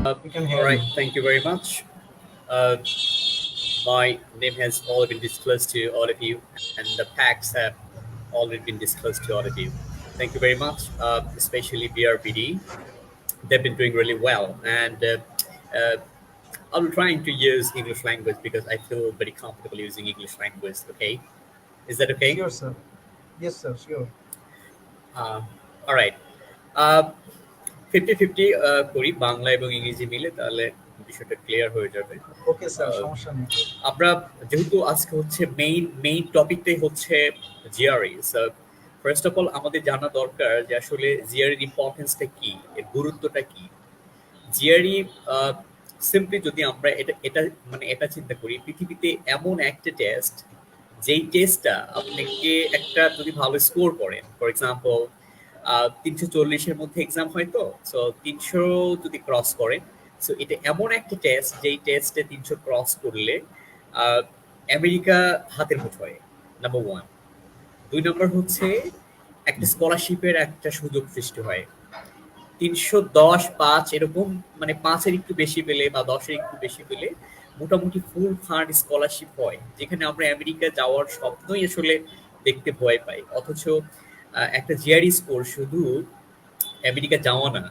We can All hear right, you. thank you very much. Uh, my name has already been disclosed to all of you, and the packs have already been disclosed to all of you. Thank you very much, especially BRBD. They've been doing really well, and uh, I'm trying to use English language because I feel very comfortable using English language. Okay, is that okay? Sure, sir. Yes, sir. Sure. Uh, all right. 50-50 করি বাংলা এবং ইংরেজি মিলে, তাহলে বিষয়টা clear হয়ে যাবে। Okay, sir. আহ, সমস্যা নেই। আমরা যেহেতু আজকে হচ্ছে মেইন টপিকটাই হচ্ছে জিআরই, ফার্স্ট অফ অল আমাদের জানা দরকার যে আসলে জিআরইর ইম্পর্টেন্সটা কি, এর গুরুত্বটা কি। জিআরই সিম্পলি যদি আমরা এটা এটা মানে এটা চিন্তা করি, পৃথিবীতে এমন একটা টেস্ট যেই টেস্টটা আপনাকে একটা যদি ভালো স্কোর করেন, ফর এক্সাম্পল 340-এর মধ্যে এক্সাম হয়, তো সো 300 যদি ক্রস করেন, সো এটা এমন একটা টেস্ট যেই টেস্টে 300 ক্রস করলে আহ, আমেরিকা হাতের মুঠোয়, নাম্বার ওয়ান। 2 নম্বর হচ্ছে একটা স্কলারশিপের একটা সুযোগ সৃষ্টি হয়। 310, 5 এরকম, মানে 5-এর একটু বেশি পেলে বা 10-এর একটু বেশি পেলে মোটামুটি ফুল ফান্ড স্কলারশিপ হয়, যেখানে আমরা আমেরিকা যাওয়ার স্বপ্নই আসলে দেখতে ভয় পাই। অথচ একটা জিআরই স্কোর শুধু আমেরিকা যাওয়া না,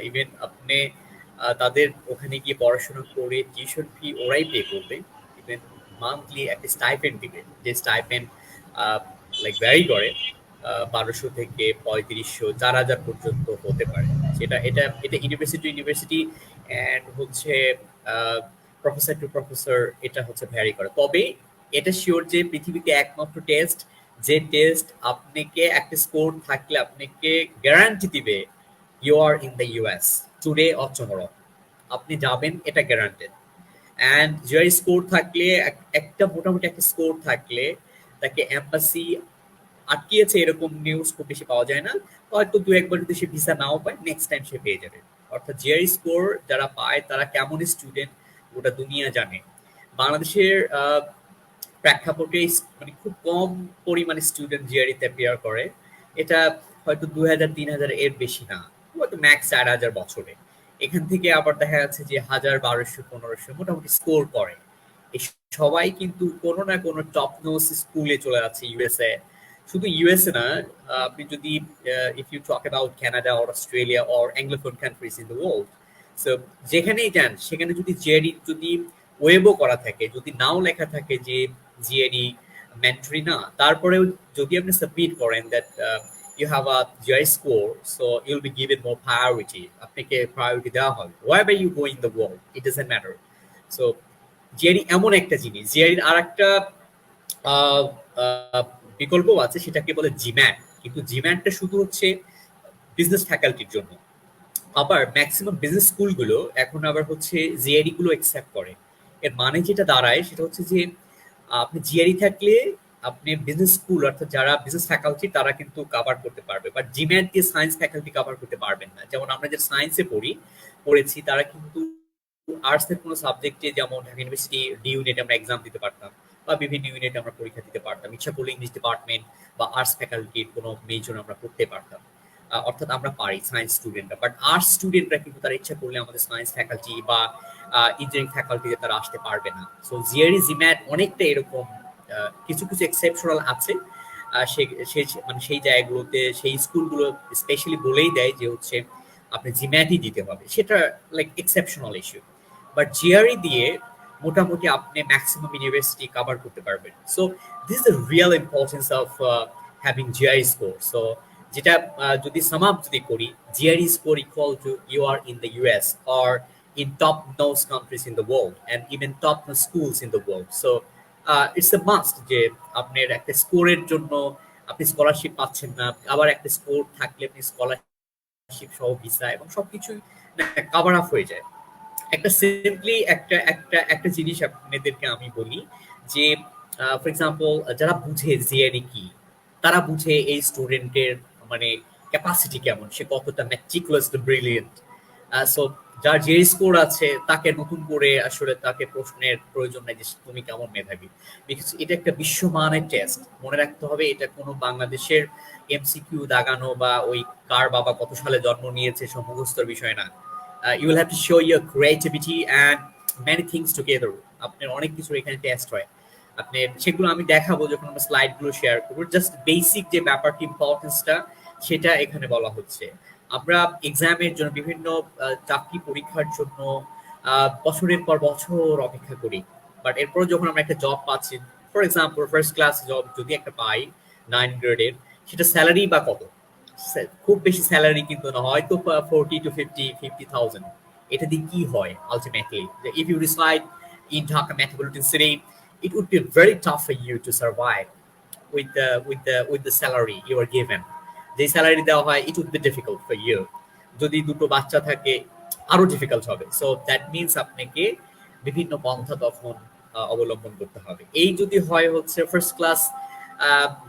ইভেন আপনি তাদের ওখানে গিয়ে পড়াশোনা করে টিউশন ফি ওরাই পে করবে, ইভেন মান্থলি একটা স্টাইপেন্ড দিবে, যে স্টাইপেন্ড লাইক ভ্যারি করে 1200 থেকে 3500, 4000 পর্যন্ত হতে পারে। সেটা এটা এটা ইউনিভার্সিটি টু ইউনিভার্সিটি অ্যান্ড হচ্ছে প্রফেসর টু প্রফেসর, এটা হচ্ছে ভ্যারি করে। তবে এটা শিওর যে পৃথিবীতে একমাত্র টেস্ট, যে টেস্ট আপনাকে একটা স্কোর থাকলে আপনাকে গ্যারান্টি দিবে you are in the US today or tomorrow, আপনি যাবেন, এটা গ্যারান্টেড। অ্যান্ড জিআরই স্কোর থাকলে, একটা মোটামুটি একটা স্কোর থাকলে তাকে এম্বাসি আটকিয়েছে এরকম নিউজ খুব বেশি পাওয়া যায় না। হয়তো 2-1বার যদি সে ভিসা নাও পায়, নেক্সট টাইম সে পেয়ে যাবে। অর্থাৎ জিআরই স্কোর যারা পায় তারা কেমন স্টুডেন্ট গোটা দুনিয়া জানে। বাংলাদেশের প্রেক্ষাপটে মানে খুব কম পরিমাণে স্টুডেন্ট জিআরইতে অ্যাপিয়ার করে। এটা হয়তো 2000-3000 এর বেশি না, হয়তো ম্যাক্স 4000 বছরে। এখান থেকে আবার দেখা যাচ্ছে যে 1000, 1200, 1500 মোটামুটি স্কোর করে। এই সবাই কিন্তু কোনো না কোনো টপ নোস স্কুলে চলে যাচ্ছে ইউএসএ। শুধু ইউএসএ না, আপনি যদি if you talk about Canada or Australia or anglophone countries in the world, so যেখানেই যান সেখানে যদি জিআরই যদি ওয়েবও করা থাকে, যদি নাও লেখা থাকে যে জিআরই ম্যান্ডেটরি না, তারপরেও যদি আপনি সাবমিট করেন that you have a GRE score, so you'll be given more priority, আপনাকে প্রায়োরিটি দেওয়া হবে wherever you go in the world, it doesn't matter. So GRE এমন একটা জিনিস। জিআরইর আর একটা বিকল্প আছে, সেটাকে বলে জিম্যাট, কিন্তু জিম্যাটটা শুধু হচ্ছে বিজনেস ফ্যাকাল্টির জন্য। আবার ম্যাক্সিমাম বিজনেস স্কুলগুলো এখন আবার হচ্ছে জিআরই গুলো অ্যাকসেপ্ট করে। এর মানে যেটা দাঁড়ায় সেটা হচ্ছে যে আপনি জিআরই থাকলে আপনি বিজনেস স্কুল, অর্থাৎ যারা বিজনেস ফ্যাকাল্টি তারা কিন্তু কভার করতে পারবে, বাট জিম্যাট দিয়ে সায়েন্স ফ্যাকাল্টি কভার করতে পারবেন না। যেমন আমরা যে সায়েন্সে পড়েছি তারা কিন্তু আর্টস এর কোনো সাবজেক্টে, যেমন ঢাকা ইউনিভার্সিটি ডি ইউনিটে আমরা এক্সাম দিতে পারতাম, বা বিভিন্ন ইউনিটে আমরা পরীক্ষা দিতে পারতাম, ইচ্ছা করলে ইংলিশ ডিপার্টমেন্ট বা আর্টস ফ্যাকাল্টির কোনো মেজর আমরা পড়তে পারতাম। অর্থাৎ আমরা পারি সায়েন্স স্টুডেন্টরা, বাট আর্টস স্টুডেন্টরা কিন্তু তারা ইচ্ছা করলে আমাদের সায়েন্স ফ্যাকাল্টি বা ইঞ্জিনিয়ারিং ফ্যাকাল্টিতে তারা আসতে পারবে না। সো জিআরই জিম্যাট অনেকটা এরকম, কিছু কিছু এক্সেপশনাল আছে। মানে সেই জায়গাগুলোতে সেই স্কুলগুলো স্পেশালি বলেই দেয় যে হচ্ছে আপনি জিম্যাটই দিতে হবে, সেটা like exceptional issue. But GRE দিয়ে মোটামুটি আপনি ম্যাক্সিমাম ইউনিভার্সিটি কভার করতে পারবেন। So this is the real importance of having GRE score. So যেটা যদি সাম আপ যদি করি, GRE score equal to you are in the US or in top-notch countries in the world and even top-notch schools in the world. So it's a must যে আপনার একটা স্কোরের জন্য আপনি স্কলারশিপ পাচ্ছেন না, আবার একটা স্কোর থাকলে আপনি স্কলারশিপ সহ ভিসা এবং সবকিছুই কভার আপ হয়ে যায়। একটা সিম্পলি একটা জিনিস আপনাদেরকে আমি বলি যে ফর এক্সাম্পল যারা বুঝে জিআরই কি, তারা বুঝে এই স্টুডেন্টের মানে ক্যাপাসিটি কেমন, সে কতটা ম্যাটিকুলাস ব্রিলিয়েন্ট। সো যার যে স্কোর আছে তাকে নতুন করে আসলে তাকে প্রশ্নের প্রয়োজন নেই যে তুমি কেমন মেধাবী, বিকজ এটা একটা বিশ্বমানের টেস্ট। মনে রাখতে হবে এটা কোনো বাংলাদেশের এমসিকিউ দাগানো বা ওই কার বাবা কত সালে জন্ম নিয়েছে সব মুখস্থর বিষয় না। You will have to show your creativity and many things together. আপনার অনেক কিছু এখানে টেস্ট হয়, আপনি সেগুলো আমি দেখাবো যখন আমরা স্লাইডগুলো শেয়ার করবো। জাস্ট বেসিক যে ব্যাপারটি ইম্পর্টেন্সটা সেটা এখানে বলা হচ্ছে। আমরা এক্সামের জন্য বিভিন্ন চাকরি পরীক্ষার জন্য বছরের পর বছর অপেক্ষা করি, বাট এরপর যখন আমরা একটা জব পাচ্ছি, for example first class job যদি একটা পাই 9 গ্রেডের, সেটা স্যালারি বা কত, খুব বেশি স্যালারি কিন্তু না, হয়তো 40 to 50,000। এটা দিয়ে কি হয় ultimately, if you reside in Dhaka metropolitan city, it would be very tough for you to survive with the salary you are given. যে স্যালারি দেওয়া হয়, it would be difficult for you. যদি দুটো বাচ্চা থাকে আরো ডিফিকাল্ট হবে। So that means আপনাকে বিভিন্ন পন্থা তখন অবলম্বন করতে হবে। এই যদি হয় হচ্ছে ফার্স্ট ক্লাস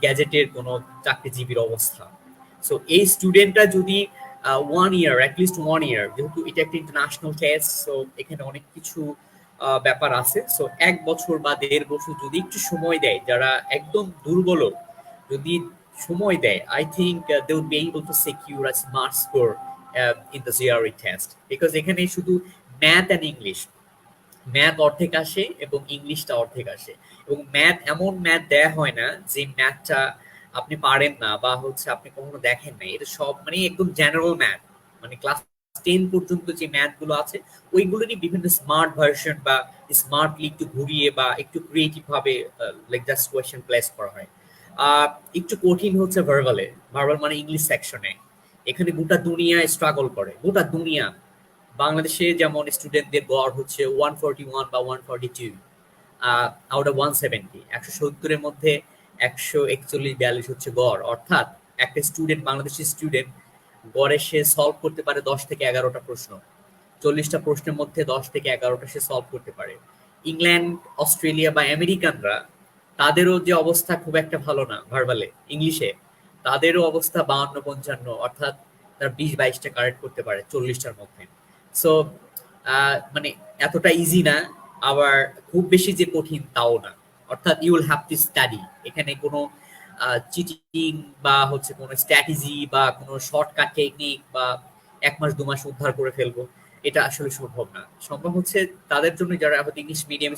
গ্যাজেটের কোনো চাকরিজীবীর অবস্থা। সো এই স্টুডেন্টরা যদি 1 year, অ্যাটলিস্ট 1 year, যেহেতু এটা একটা ইন্টারন্যাশনাল টেস্ট, সো এখানে অনেক কিছু ব্যাপার আছে। সো 1 বছর বা 1.5 বছর যদি একটু সময় দেয়, যারা একদম দুর্বল যদি সময় দেয়, I think they would be able to secure a smart score in the GRE টেস্ট। বিকজ এখানে শুধু ম্যাথ অ্যান্ড ইংলিশ, ম্যাথ অর্ধেক আসে এবং ইংলিশটা অর্ধেক আসে, এবং ম্যাথ এমন ম্যাথ দেয়া হয় না যে ম্যাথটা আপনি পারেন না বা হচ্ছে আপনি কখনো দেখেন নাই। এটা সব মানে একদম জেনারেল ম্যাথ, মানে ক্লাস 10 পর্যন্ত যে ম্যাথ গুলো আছে ওইগুলোরই বিভিন্ন স্মার্ট ভার্সন বা স্মার্টলি একটু ঘুরিয়ে বা একটু ক্রিয়েটিভ ভাবে লাইক জাস্ট কোয়েশ্চেন প্লেস করা হয়। একটু কঠিন হচ্ছে ভার্বালে, ভার্বাল মানে ইংলিশ সেকশনে। এখানে গোটা দুনিয়ায় স্ট্রাগল করে, গোটা দুনিয়া। বাংলাদেশে যেমন স্টুডেন্টদের গড় হচ্ছে 141 বা 142 আউট অফ 170, 170-এর মধ্যে 141-42 হচ্ছে গড়। অর্থাৎ একটা স্টুডেন্ট, বাংলাদেশি স্টুডেন্ট গড়ে সে সলভ করতে পারে 10 থেকে 11টা প্রশ্ন। 40টা প্রশ্নের মধ্যে 10 থেকে 11টা সে সলভ করতে পারে। ইংল্যান্ড, অস্ট্রেলিয়া বা আমেরিকানরা, তাদেরও যে অবস্থা খুব একটা ভালো না ভার্বালে, ইংলিশে তাদেরও অবস্থা 52-55, অর্থাৎ তারা 20-22টা কারেক্ট করতে পারে 40টার মধ্যে। সো মানে এতটা ইজি না, আবার খুব বেশি যে কঠিন তাও না। অর্থাৎ you will have to study. এখানে কোনো চিটিং বা হচ্ছে কোনো স্ট্র্যাটেজি বা কোনো শর্টকাট টেকনিক বা 1 মাস 2 মাস উদ্ধার করে ফেলবো, এটা আসলে সম্ভব না। সম্ভব হচ্ছে তাদের জন্য যারা হয়তো ইংলিশ মিডিয়াম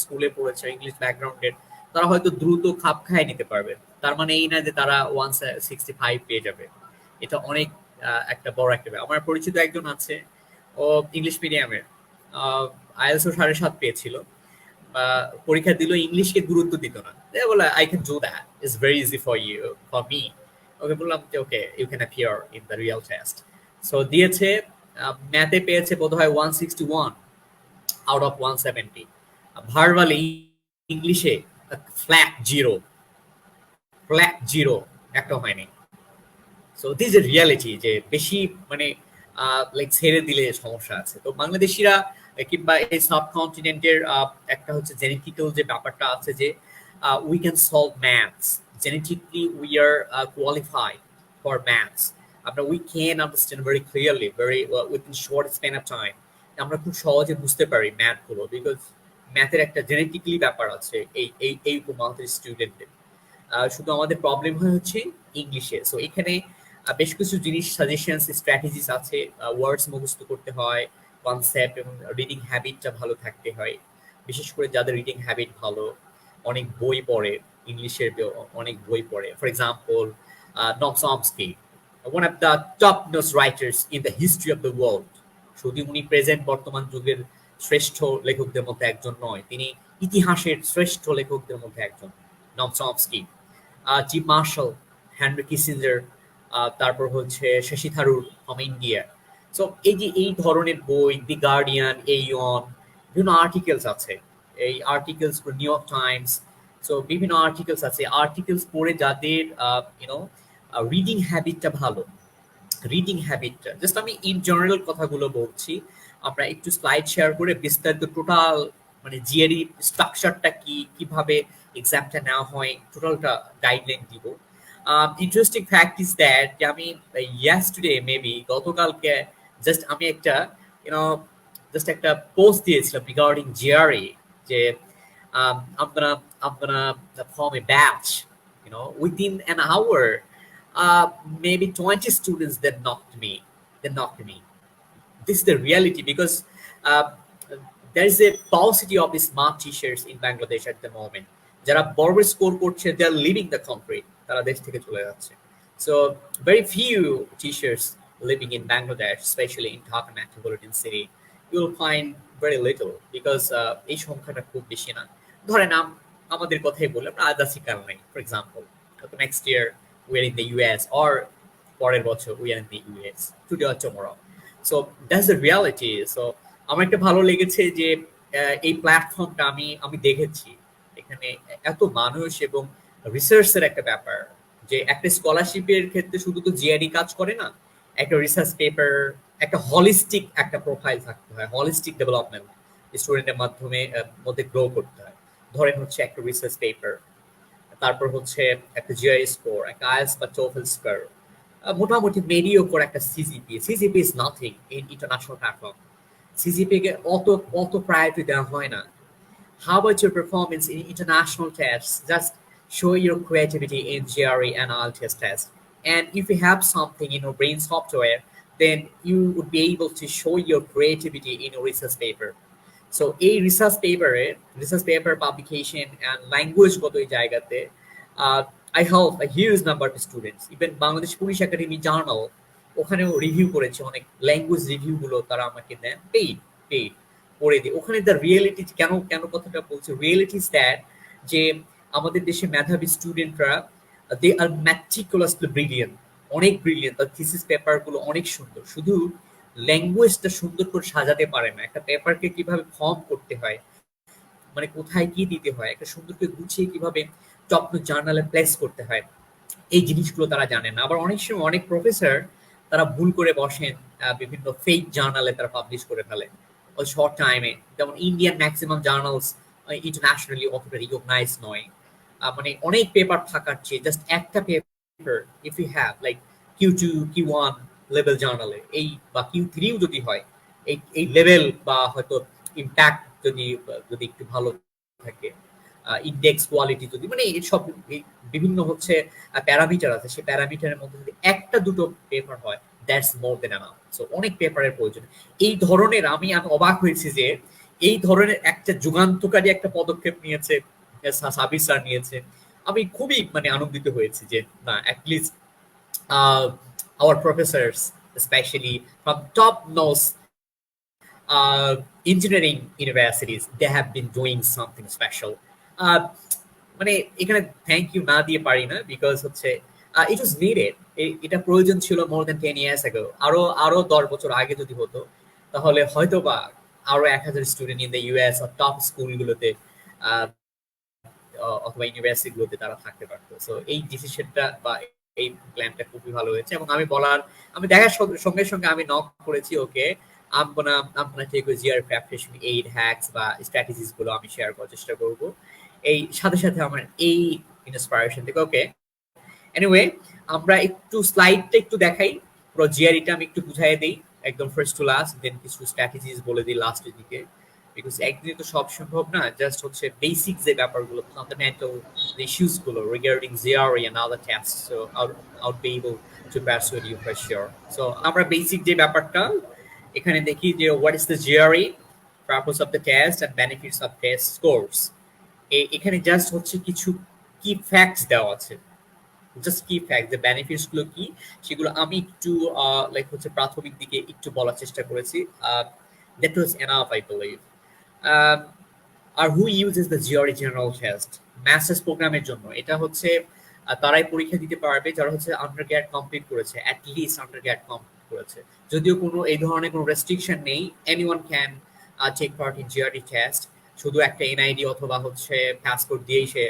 স্কুলে পড়েছে, ইংলিশ ব্যাকগ্রাউন্ডের, তারা হয়তো দ্রুত খাপ খায় নিতে পারবে। তার মানে এই না যে তারা 165 পেয়ে যাবে। এটা অনেক একটা বড় একটা ব্যাপার। আমার পরিচিত একজন আছে, ও ইংলিশ মিডিয়ামের, আইএলটিএস 7.5 পেয়েছিল, পরীক্ষা দিল, ইংলিশকে গুরুত্ব দিত না। বলে I can do that, it's very easy for you, for me. Okay বললাম যে okay, you can appear in the real test. So দিয়েছে, ম্যাথে পেয়েছে বোধহয় 161 আউট অফ 170। ভার্বালি ইংলিশে ফ্ল্যাট জিরো, ফ্ল্যাট জিরো, একটা হয়নি। সো দিস ইজ রিয়ালিটি, যে বেশি মানে লাইক ছেড়ে দিলে সমস্যা আছে। তো বাংলাদেশিরা কিংবা এই সাবকন্টিনেন্টের একটা হচ্ছে জেনেটিক্যাল যে ব্যাপারটা আছে, যে we can solve maths genetically, we are qualified for maths. আমরা we can understand very clearly, very within short span of time. আমরা খুব সহজে বুঝতে পারি ম্যাথগুলো, বিকজ ম্যাথের একটা জেনেটিক্যালি ব্যাপার আছে এই এই এই উপমাত্রের স্টুডেন্টদের। শুধু আমাদের প্রবলেম হয় হচ্ছে ইংলিশে। সো এখানে বেশ কিছু জিনিস, সাজেশনস, স্ট্র্যাটেজিস আছে। ওয়ার্ডস মুখস্থ করতে হয়, কনসেপ্ট এবং রিডিং হ্যাবিটটা ভালো থাকতে হয়। বিশেষ করে যাদের রিডিং হ্যাবিট ভালো, অনেক বই পড়ে, ইংলিশের অনেক বই পড়ে। For example Noam Chomsky, one of the top nose writers in the history of the world. শুধু উনি প্রেজেন্ট বর্তমান যুগের শ্রেষ্ঠ লেখকদের মধ্যে একজন নয়, তিনি ইতিহাসের শ্রেষ্ঠ লেখকদের মধ্যে একজন, নম চমস্কি। জিম মার্শাল, হেনরি কিসিঞ্জার, তারপর হচ্ছে Shashi Tharoor from India. So এই যে এই ধরনের বই, দি গার্ডিয়ান, এইয়ন, বিভিন্ন আর্টিকেলস আছে। এই articles, new York Times, so বিভিন্ন আর্টিকেলস আছে। আর্টিকেলস পড়ে যাদের ইউনো রিডিং হ্যাবিটটা ভালো, রিডিং হ্যাবিটটা, জাস্ট আমি ইন জেনারেল কথাগুলো বলছি। আমরা একটু স্লাইড শেয়ার করে বিস্তারিত টোটাল মানে জিআরই স্ট্রাকচারটা কি, কিভাবে এক্সামটা নেওয়া হয়, টোটালটা গাইডলাইন দিব। ইন্টারেস্টিং ফ্যাক্ট ইজ দ্যাট, যে আমি ইয়াস্টারডে মেবি গতকালকে জাস্ট আমি একটা ইউনো জাস্ট একটা পোস্ট দিয়েছিলাম রিগার্ডিং জিআরই, যে I'm gonna form a batch, within an hour. Maybe 20 students that knocked me. this is the reality because uh, there is a paucity of these math teachers in Bangladesh at the moment. যারা বড় score করছে, they are leaving the country, তারা দেশ থেকে চলে যাচ্ছে. So very few teachers living in Bangladesh, especially in Dhaka metropolitan city, you will find very little because এই সংখ্যাটা খুব বেশি না. ধরেন আমাদের কথাই বলি, আমরা আদাসি কাল নাই, for example next year we are in the US or পরের বছর we are in the US today or tomorrow. So that's the reality. So আমার একটা ভালো লেগেছে যে এই প্ল্যাটফর্মটা আমি দেখেছি এখানে এত মানুষ এবং রিসার্চের একটা ব্যাপার, যে একটা স্কলারশিপের ক্ষেত্রে শুধু তো জিআরই কাজ করে না, একটা রিসার্চ পেপার, একটা হলিস্টিক একটা প্রোফাইল থাকতে হয়, হলিস্টিক ডেভেলপমেন্ট স্টুডেন্টের মাধ্যমে মধ্যে গ্রো করতে হয়. ধরেন হচ্ছে একটা রিসার্চ পেপার, তারপর হচ্ছে একটা জিআরই স্কোর, একটা আইএলটিএস বা টোফেল স্কোর, মোটামুটি মেডিওকর একটা CGPA. CGPA is nothing in international platform. CGPA কে অত প্রায়োরিটি দেওয়া হয় না. How about your performance in international tests? Just show your creativity in GRE and IELTS test. And if you have something in your brain software, then you would be able to show your creativity in your research paper. So a research paper publication and language গত এই জায়গাতে I help a huge number of students. Even Bangladesh police academy journal, ওখানেও review করেছে, অনেক language review গুলো তারা আমাকে দেন paid পড়ে দিই. ওখানে দ্য রিয়েলিটি, কেন কথাটা বলছি, রিয়েলিটি ইজ দ্যাট যে আমাদের দেশে মেধাবী স্টুডেন্টরা দে আর ম্যাটিকুলাসলি ব্রিলিয়েন্ট, অনেক ব্রিলিয়েন্ট, তার থিসিস পেপারগুলো অনেক সুন্দর, শুধু ল্যাঙ্গুয়েজটা সুন্দর করে সাজাতে পারে না, একটা পেপারকে কিভাবে ফর্ম করতে হয়, মানে কোথায় কি দিতে হয়, একটা সুন্দর করে গুছিয়ে কিভাবে টপ জার্নালে প্লেস করতে হয়, এই জিনিসগুলো তারা জানে না. আবার অনেক সময় অনেক প্রফেসর তারা ভুল করে বসেন, বিভিন্ন ফেক জার্নালে তারা পাবলিশ করে ফেলে শর্ট টাইমে. যেমন ইন্ডিয়ান ম্যাক্সিমাম জার্নালস ইন্টারন্যাশনালি অতটা রিকগনাইজ নয়. মানে অনেক পেপার থাকার চেয়ে জাস্ট একটা paper if you have like Q2 Q1 level জার্নালে, এই বা Q3 যদি হয়, এই লেভেল বা হয়তো ইম্প্যাক্ট যদি একটু ভালো থাকে, ইন্ডেক্স কোয়ালিটি যদি, মানে সব বিভিন্ন হচ্ছে প্যারামিটার আছে, সেই প্যারামিটারের মধ্যে যদি একটা দুটো পেপার হয়, that's more than enough. So অনেক পেপারের প্রয়োজন. এই ধরনের আমি অবাক হয়েছি যে এই ধরনের একটা যুগান্তকারী একটা পদক্ষেপ নিয়েছে সাবির স্যার নিয়েছে. আমি খুবই মানে আনন্দিত হয়েছি যে না, at least our professors, especially from top-notch engineering universities, they have been doing something special. মানে এখানে থ্যাংক ইউ না দিয়ে পারি না, বিকজ হচ্ছে ইট ওয়াজ নিডেড. এটা প্রয়োজন ছিল মোর দ্যান 10 years ago. আরো 10 বছর আগে যদি হতো, তাহলে হয়তো বা আরো 1000 স্টুডেন্ট ইন দ্য ইউএস আর টপ স্কুলগুলোতে অথবা ইউনিভার্সিটিগুলোতে তারা থাকতে পারতো. সো এই ডিসিশনটা বা এই প্ল্যানটা খুবই ভালো হয়েছে. এবং আমি দেখার সঙ্গে সঙ্গে আমি নক করেছি, ওকে I'm gonna take a GRE preparation 8 hacks বা স্ট্র্যাটেজিস গুলো আমি শেয়ার করার চেষ্টা করব. এই সাথে আমার এই ইন্সপিরেশন থেকে ওকে. এনিওয়ে, আমরা একটু স্লাইডটা একটু দেখাই, পুরো জিআরইটা আমি একটু বুঝাই দিই একদম ফার্স্ট টু লাস্ট, দেন কিছু স্ট্র্যাটেজিস বলে দিই লাস্টের দিকে, বিকজ একদিনে তো সব সম্ভব না. জাস্ট হচ্ছে বেসিক যে ব্যাপারগুলো, ফান্ডামেন্টাল ইস্যুস গুলো regarding GRE and other tests, so I'll be able to persuade you for sure. So আমরা বেসিক যে ব্যাপারটা এখানে দেখি যে what is the GRE, purpose of the test and benefits of test scores. এখানে just হচ্ছে কিছু কি ফ্যাক্টস দেওয়া আছে, জাস্ট কি ফ্যাক্ট, যে বেনিফিটস গুলো কি সেগুলো আমি একটু লাইক হচ্ছে প্রাথমিক দিকে একটু বলার চেষ্টা করেছি. That was enough, I believe. আর who uses the GRE general test? Masters প্রোগ্রামের জন্য এটা হচ্ছে তারাই পরীক্ষা দিতে পারবে যারা হচ্ছে আন্ডারগ্র্যাড কমপ্লিট করেছে, অ্যাট লিস্ট আন্ডারগ্র্যাড কমপ্লিট করেছে. যদিও কোনো এই ধরনের কোনো রেস্ট্রিকশন নেই, anyone can take part in GRE test. শুধু একটা এনআইডি অথবা হচ্ছে পাসপোর্ট দিয়েই সে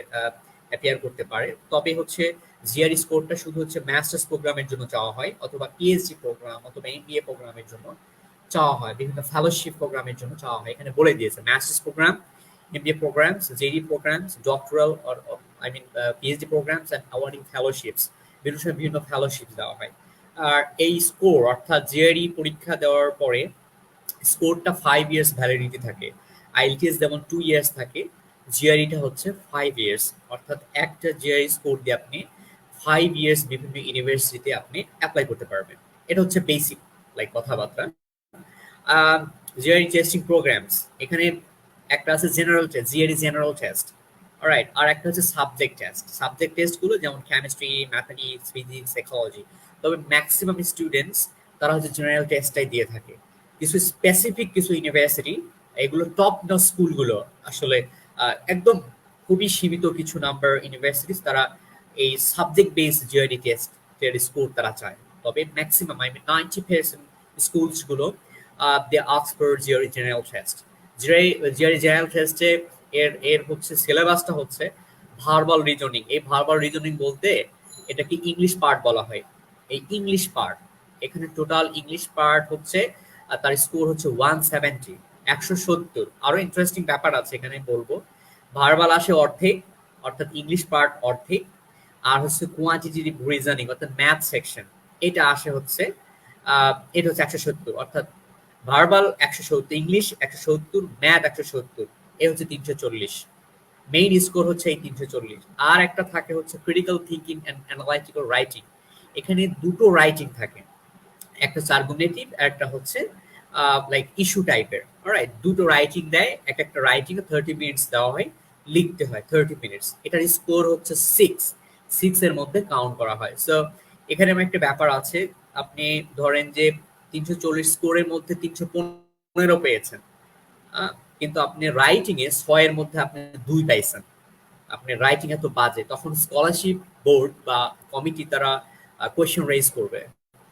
অ্যাপিয়ার করতে পারে. তবে হচ্ছে জিআরই স্কোরটা শুধু হচ্ছে মাস্টার্স প্রোগ্রামের জন্য চাওয়া হয়, অথবা পিএইচডি প্রোগ্রাম অথবা এমবিএ প্রোগ্রামের জন্য চাওয়া হয়, বিভিন্ন ফেলোশিপ প্রোগ্রামের জন্য চাওয়া হয়. এখানে বলে দিয়েছে masters program, MBA programs, JD programs, doctoral or PhD programs and awarding fellowships. বিভিন্ন ফেলোশিপ দেওয়া হয়. আর এই স্কোর অর্থাৎ জিআরই পরীক্ষা দেওয়ার পরে স্কোরটা 5 years ভ্যালিডিটি থাকে. আইএলটিএস যেমন 2 years থাকে, জিআরইটা হচ্ছে 5 years. অর্থাৎ একটা জিআরই স্কোর দিয়ে আপনি 5 years বিভিন্ন ইউনিভার্সিটিতে আপনি অ্যাপ্লাই করতে পারবেন. এটা হচ্ছে বেসিক লাইক কথাবার্তা. জিআরই টেস্টিং প্রোগ্রামস, এখানে একটা আছে general test, GRE general test, alright, আর একটা হচ্ছে সাবজেক্ট টেস্ট। সাবজেক্ট টেস্টগুলো যেমন কেমিস্ট্রি, ম্যাথমেটিক্স, ফিজিক্স, সাইকোলজি। তবে ম্যাক্সিমাম স্টুডেন্টস তারা হচ্ছে জেনারেল টেস্টটাই দিয়ে থাকে। কিছু স্পেসিফিক কিছু ইউনিভার্সিটি, এগুলো টপ নচ স্কুলগুলো আসলে একদম খুবই সীমিত কিছু নাম্বার ইউনিভার্সিটিস তারা এই সাবজেক্ট বেসড জিআরই টেস্টের স্কোর তারা চায়। তবে ম্যাক্সিমাম 90% স্কুলসগুলো they ask for GRE general test. GRE general টেস্টে এর হচ্ছে সিলেবাসটা হচ্ছে ভার্বাল রিজনিং। এই ভার্বাল রিজনিং বলতে এটাকে ইংলিশ পার্ট বলা হয়। এই ইংলিশ পার্ট, এখানে টোটাল ইংলিশ পার্ট হচ্ছে তার স্কোর হচ্ছে 170, 170। আরো ইন্টারেস্টিং ব্যাপার আছে এখানে বলবো। ভার্বাল আসে অর্ধেক, অর্থাৎ ইংলিশ পার্ট অর্ধেক, আর হচ্ছে কোয়ান্টিটেটিভ রিজনিং অর্থাৎ ম্যাথ সেকশন, এটা আসে হচ্ছে এটা হচ্ছে 170। অর্থাৎ ভার্বাল 170, ইংলিশ 170, ম্যাথ 170, এ হচ্ছে 340। মেইন স্কোর হচ্ছে এই 340। আর একটা থাকে হচ্ছে critical thinking and analytical writing. এখানে দুটো রাইটিং থাকে, একটা হচ্ছে আর্গুমেটিভ আর একটা হচ্ছে লাইক ইস্যু টাইপের। অলরাইট, দুটো রাইটিং দেয়, একটা রাইটিং 30 মিনিটস দেওয়া হয়, লিখতে হয় 30 মিনিটস। এটার স্কোর হচ্ছে 6 এর মধ্যে কাউন্ট করা হয়। সো এখানে আমার একটা ব্যাপার আছে, আপনি ধরেন যে 340 স্কোরের মধ্যে 315 পেয়েছেন, কিন্তু আপনি রাইটিং এ 6 এর মধ্যে আপনি 2 পাইছেন, আপনার রাইটিং এত বাজে, তখন স্কলারশিপ বোর্ড বা কমিটি তারা কোয়েশ্চেন রেজ করবে,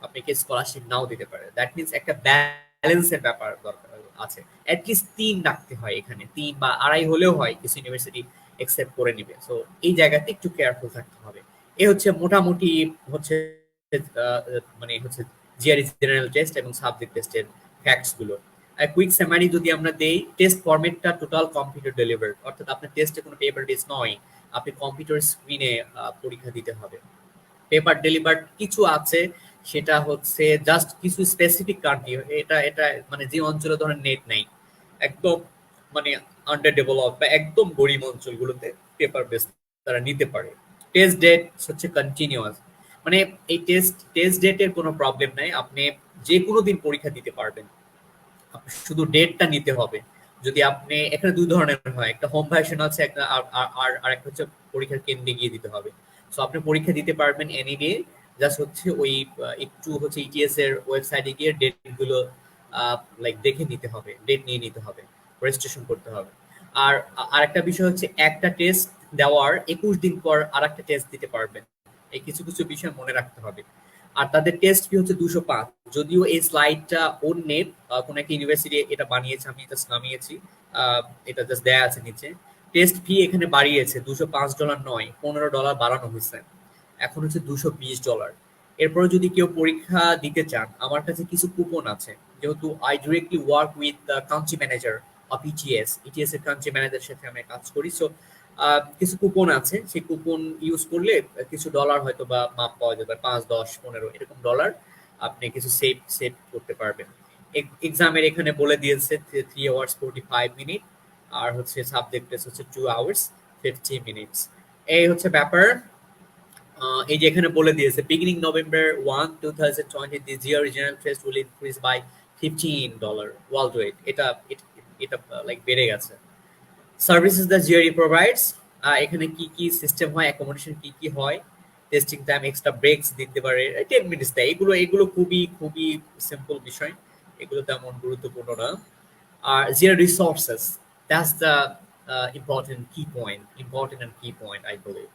আপনাকে স্কলারশিপ নাও দিতে পারে। দ্যাট মিনস একটা ব্যালেন্সের ব্যাপার দরকার আছে। অ্যাটলিস্ট 3 রাখতে হয়, এখানে 3 বা 2.5 হলেও হয়, কিছু ইউনিভার্সিটি একসেপ্ট করে নিবে। সো এই জায়গাতে একটু কেয়ারফুল থাকতে হবে। এ হচ্ছে মোটামুটি হচ্ছে মানে হচ্ছে জিআরই জেনারেল টেস্ট এবং সাবজেক্ট টেস্টের ফ্যাক্টস গুলো। কুইক সামারি যদি আমরা দেই, টেস্ট ফরম্যাটটা টোটাল কম্পিউটার ডেলিভার্ড, অর্থাৎ আপনার টেস্টে কোনো পেপার বেস নয়, আপনি কম্পিউটার স্ক্রিনে পরীক্ষা দিতে হবে। পেপার ডেলিভার্ড কিছু আছে, সেটা হচ্ছে জাস্ট কিছু স্পেসিফিক কান্ট্রি, এটা এটা মানে যে অঞ্চলে ধরেন নেট নাই, একদম মানে আন্ডার ডেভেলপ বা একদম গরিব অঞ্চলগুলোতে পেপার বেস তারা নিতে পারে। টেস্ট ডেট হচ্ছে কন্টিনিউয়াস, মানে এই টেস্ট ডেটের কোনো প্রবলেম নাই, আপনি যে কোনো দিন পরীক্ষা দিতে পারবেন, শুধু ডেটটা নিতে হবে। যদি আপনি এখানে দুই ধরনের হয়, একটা হোম ভার্সন আছে, একটা আর একটা হচ্ছে পরীক্ষার কেন্দ্রে গিয়ে দিতে হবে। সো আপনি পরীক্ষা দিতে পারবেন এনি ডে, জাস্ট হচ্ছে ওই একটু হচ্ছে ইটিএস এর ওয়েবসাইটে গিয়ে ডেট গুলো লাইক দেখে নিতে হবে, ডেট নিয়ে নিতে হবে, রেজিস্ট্রেশন করতে হবে। আর আরেকটা বিষয় হচ্ছে একটা টেস্ট দেওয়ার 21 দিন পর আরেকটা টেস্ট দিতে পারবেন। এই কিছু কিছু বিষয় মনে রাখতে হবে। আর তাদের টেস্ট ফি হচ্ছে 205। যদিও এই স্লাইডটা অন্য কোন একটা ইউনিভার্সিটি এটা বানিয়েছে, আমি জাস্ট নামিয়েছি, এটা জাস্ট দেয়া আছে নিচে। টেস্ট ফি এখানে বাড়িয়েছে, $205 নয়, $15 বাড়ানো হয়েছে, এখন হচ্ছে $220। এরপরে যদি কেউ পরীক্ষা দিতে চান, আমার কাছে কিছু কুপন আছে, যেহেতু I directly work with the country manager of ETS এর কান্ট্রি ম্যানেজারের সাথে আমি কাজ করি। সো কিছু কুপন আছে, সেই কুপন ইউজ করলে কিছু ডলার হয়তো বা মাপ পাওয়া যাবে, 5, 10, 15 এরকম ডলার আপনি কিছু সেভ করতে পারবেন। এক্সামের এখানে বলে দিয়েছে 3 hours 45 মিনিট, আর হচ্ছে সাবজেক্ট টেস্ট হচ্ছে 2 hours 50 মিনিটস। এই হচ্ছে ব্যাপার। এই যে এখানে বলে দিয়েছে beginning November 1, 2020 the GRE general test will increase by $15 worldwide। এটা এটা লাইক বেড়ে গেছে। সার্ভিসেস দ্য জিআরই প্রোভাইডস, এখানে কি কি সিস্টেম হয়, অ্যাকোমোডেশন কি কি হয়, টেস্টিং টাইম, এক্সট্রা ব্রেকস দিতে পারে, 10 মিনিটস দেয়। এগুলো এগুলো খুবই খুবই সিম্পল বিষয়, এগুলো তেমন গুরুত্বপূর্ণ না। আর GRE resources, that's the important and key point I believe.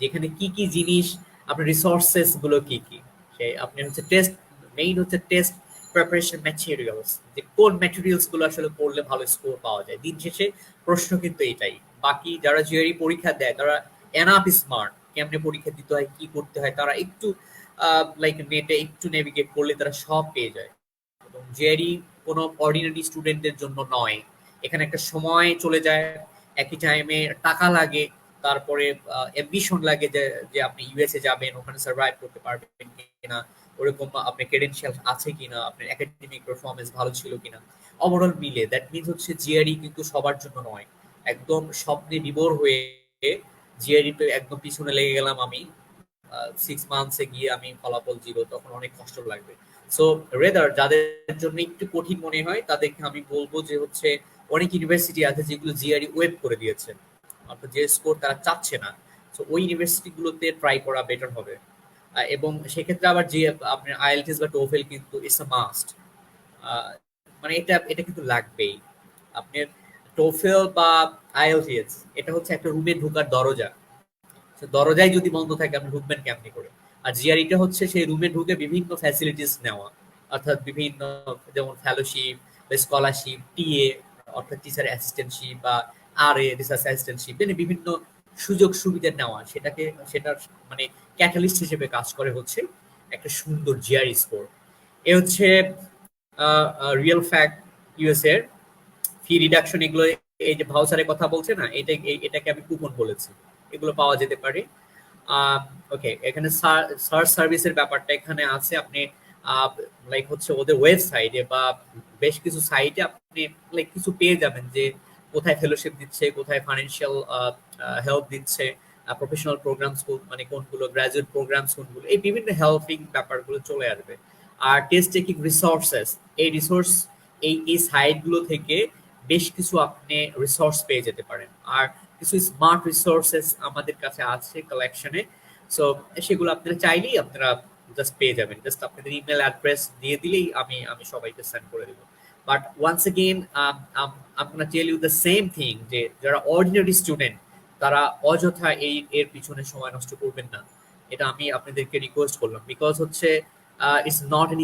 যেখানে কি কি জিনিস, আপনার রিসোর্সেস গুলো কি কি, সে আপনি হচ্ছে টেস্ট, মেইন হচ্ছে টেস্ট প্রিপারেশন ম্যাটেরিয়ালস, যে কোন ম্যাটেরিয়ালস গুলো আসলে পড়লে ভালো স্কোর পাওয়া যায়। দিন শেষে প্রশ্ন কিন্তু এটাই। বাকি যারা জিআরই পরীক্ষা দেয় তারা এনাফ স্মার্ট, কেমনে পরীক্ষা দিতে হয়, কি করতে হয়, তারা একটু লাইক নেটে একটু নেভিগেট করলে তারা সব পেয়ে যায়। এবং জিআরই কোনো অর্ডিনারি স্টুডেন্টদের জন্য নয়। এখানে একটা সময় চলে যায়, একই টাইমে টাকা লাগে, তারপরে অ্যাম্বিশন লাগে যে যে আপনি ইউএসএ যাবেন, ওখানে সার্ভাইভ করতে পারবেন কিনা, ওরকম আপনার ক্রেডেনশিয়াল আছে কিনা, আপনার একাডেমিক পারফরমেন্স ভালো ছিল কিনা, ওভারঅল মিলে দ্যাট মিনস হচ্ছে জিআরই কিন্তু সবার জন্য নয়। একদম স্বপ্নে বিভোর হয়ে জিআরই তো একদম পিছনে লেগে গেলাম আমি, 6 মান্থসে গিয়ে আমি ফলাফল 0, তখন অনেক কষ্ট লাগবে। সো রেদার যাদের জন্য একটু কঠিন মনে হয় তাদেরকে আমি বলবো যে হচ্ছে অনেক ইউনিভার্সিটি আছে যেগুলো জিআরই ওয়েব করে দিয়েছে, অর্থাৎ যে স্কোর তারা চাচ্ছে না, সো ওই ইউনিভার্সিটিগুলোতে ট্রাই করা বেটার হবে। এবং সেক্ষেত্রে আবার যে আপনার আইএলটিএস বা টোফেল কিন্তু ইটস আ মাস্ট, মানে এটা এটা কিন্তু লাগবেই। আপনার টোফেল বা আইএলটিএস এটা হচ্ছে একটা রুমে ঢোকার দরজা, দরজায় যদি বন্ধ থাকে আপনি ঢুকবেন কেমনি করে। আর জিআরইটা হচ্ছে সেই রুমে ঢুকে বিভিন্ন ফ্যাসিলিটিস নেওয়া, অর্থাৎ বিভিন্ন যেমন ফেলোশিপ বা স্কলারশিপ, টিএ অর্থাৎ টিচার অ্যাসিস্ট্যান্টশিপ বা আরএ রিসার্চ অ্যাসিস্ট্যান্টশিপ, মানে বিভিন্ন সুযোগ সুবিধা নেওয়া, সেটার মানে ক্যাটালিস্ট হিসেবে কাজ করে হচ্ছে একটা সুন্দর জিআরই স্কোর। এ হচ্ছে রিয়েল ফ্যাক্ট ইউএস এর ফি রিডাকশন এগুলো, এই যে ভাউচারের কথা বলছে না, এটাকে আমি কুপন বলেছি, এগুলো পাওয়া যেতে পারে। ওকে, এখানে সার্চ সার্ভিসের ব্যাপারটা এখানে আছে। আপনি লাইক হচ্ছে ওদের ওয়েবসাইটে বা বেশ কিছু সাইটে আপনি লাইক কিছু পেয়ে যাবেন যে কোথায় ফেলোশিপ দিচ্ছে, কোথায় ফাইন্যান্সিয়াল হেল্প দিচ্ছে, প্রফেশনাল প্রোগ্রামস মানে কোনগুলো, গ্রাজুয়েট প্রোগ্রামস কোনগুলো, এই বিভিন্ন হেল্পিং ব্যাপারগুলো চলে আসবে। আর টেস্ট টেকিং রিসোর্সেস, এই রিসোর্স এই সাইটগুলো থেকে বেশ কিছু আপনি রিসোর্স পেয়ে যেতে পারেন। আর কিছু স্মার্ট রিসোর্সেস আমাদের কাছে আছে কালেকশনে, সো সেগুলো আপনারা চাইলেই আপনারা জাস্ট পেয়ে যাবেন। জাস্ট আপনাদের ইমেল অ্যাড্রেস দিয়ে দিলেই আমি আমি সবাইকে সেন্ড করে দেবো। But once again I gonna tell you the same thing, যে যারা অর্ডিনারি স্টুডেন্ট তারা অযথা এর পিছনে সময় নষ্ট করবেন না, এটা আমি আপনাদেরকে রিকোয়েস্ট করলাম। বিকজ হচ্ছে it's not an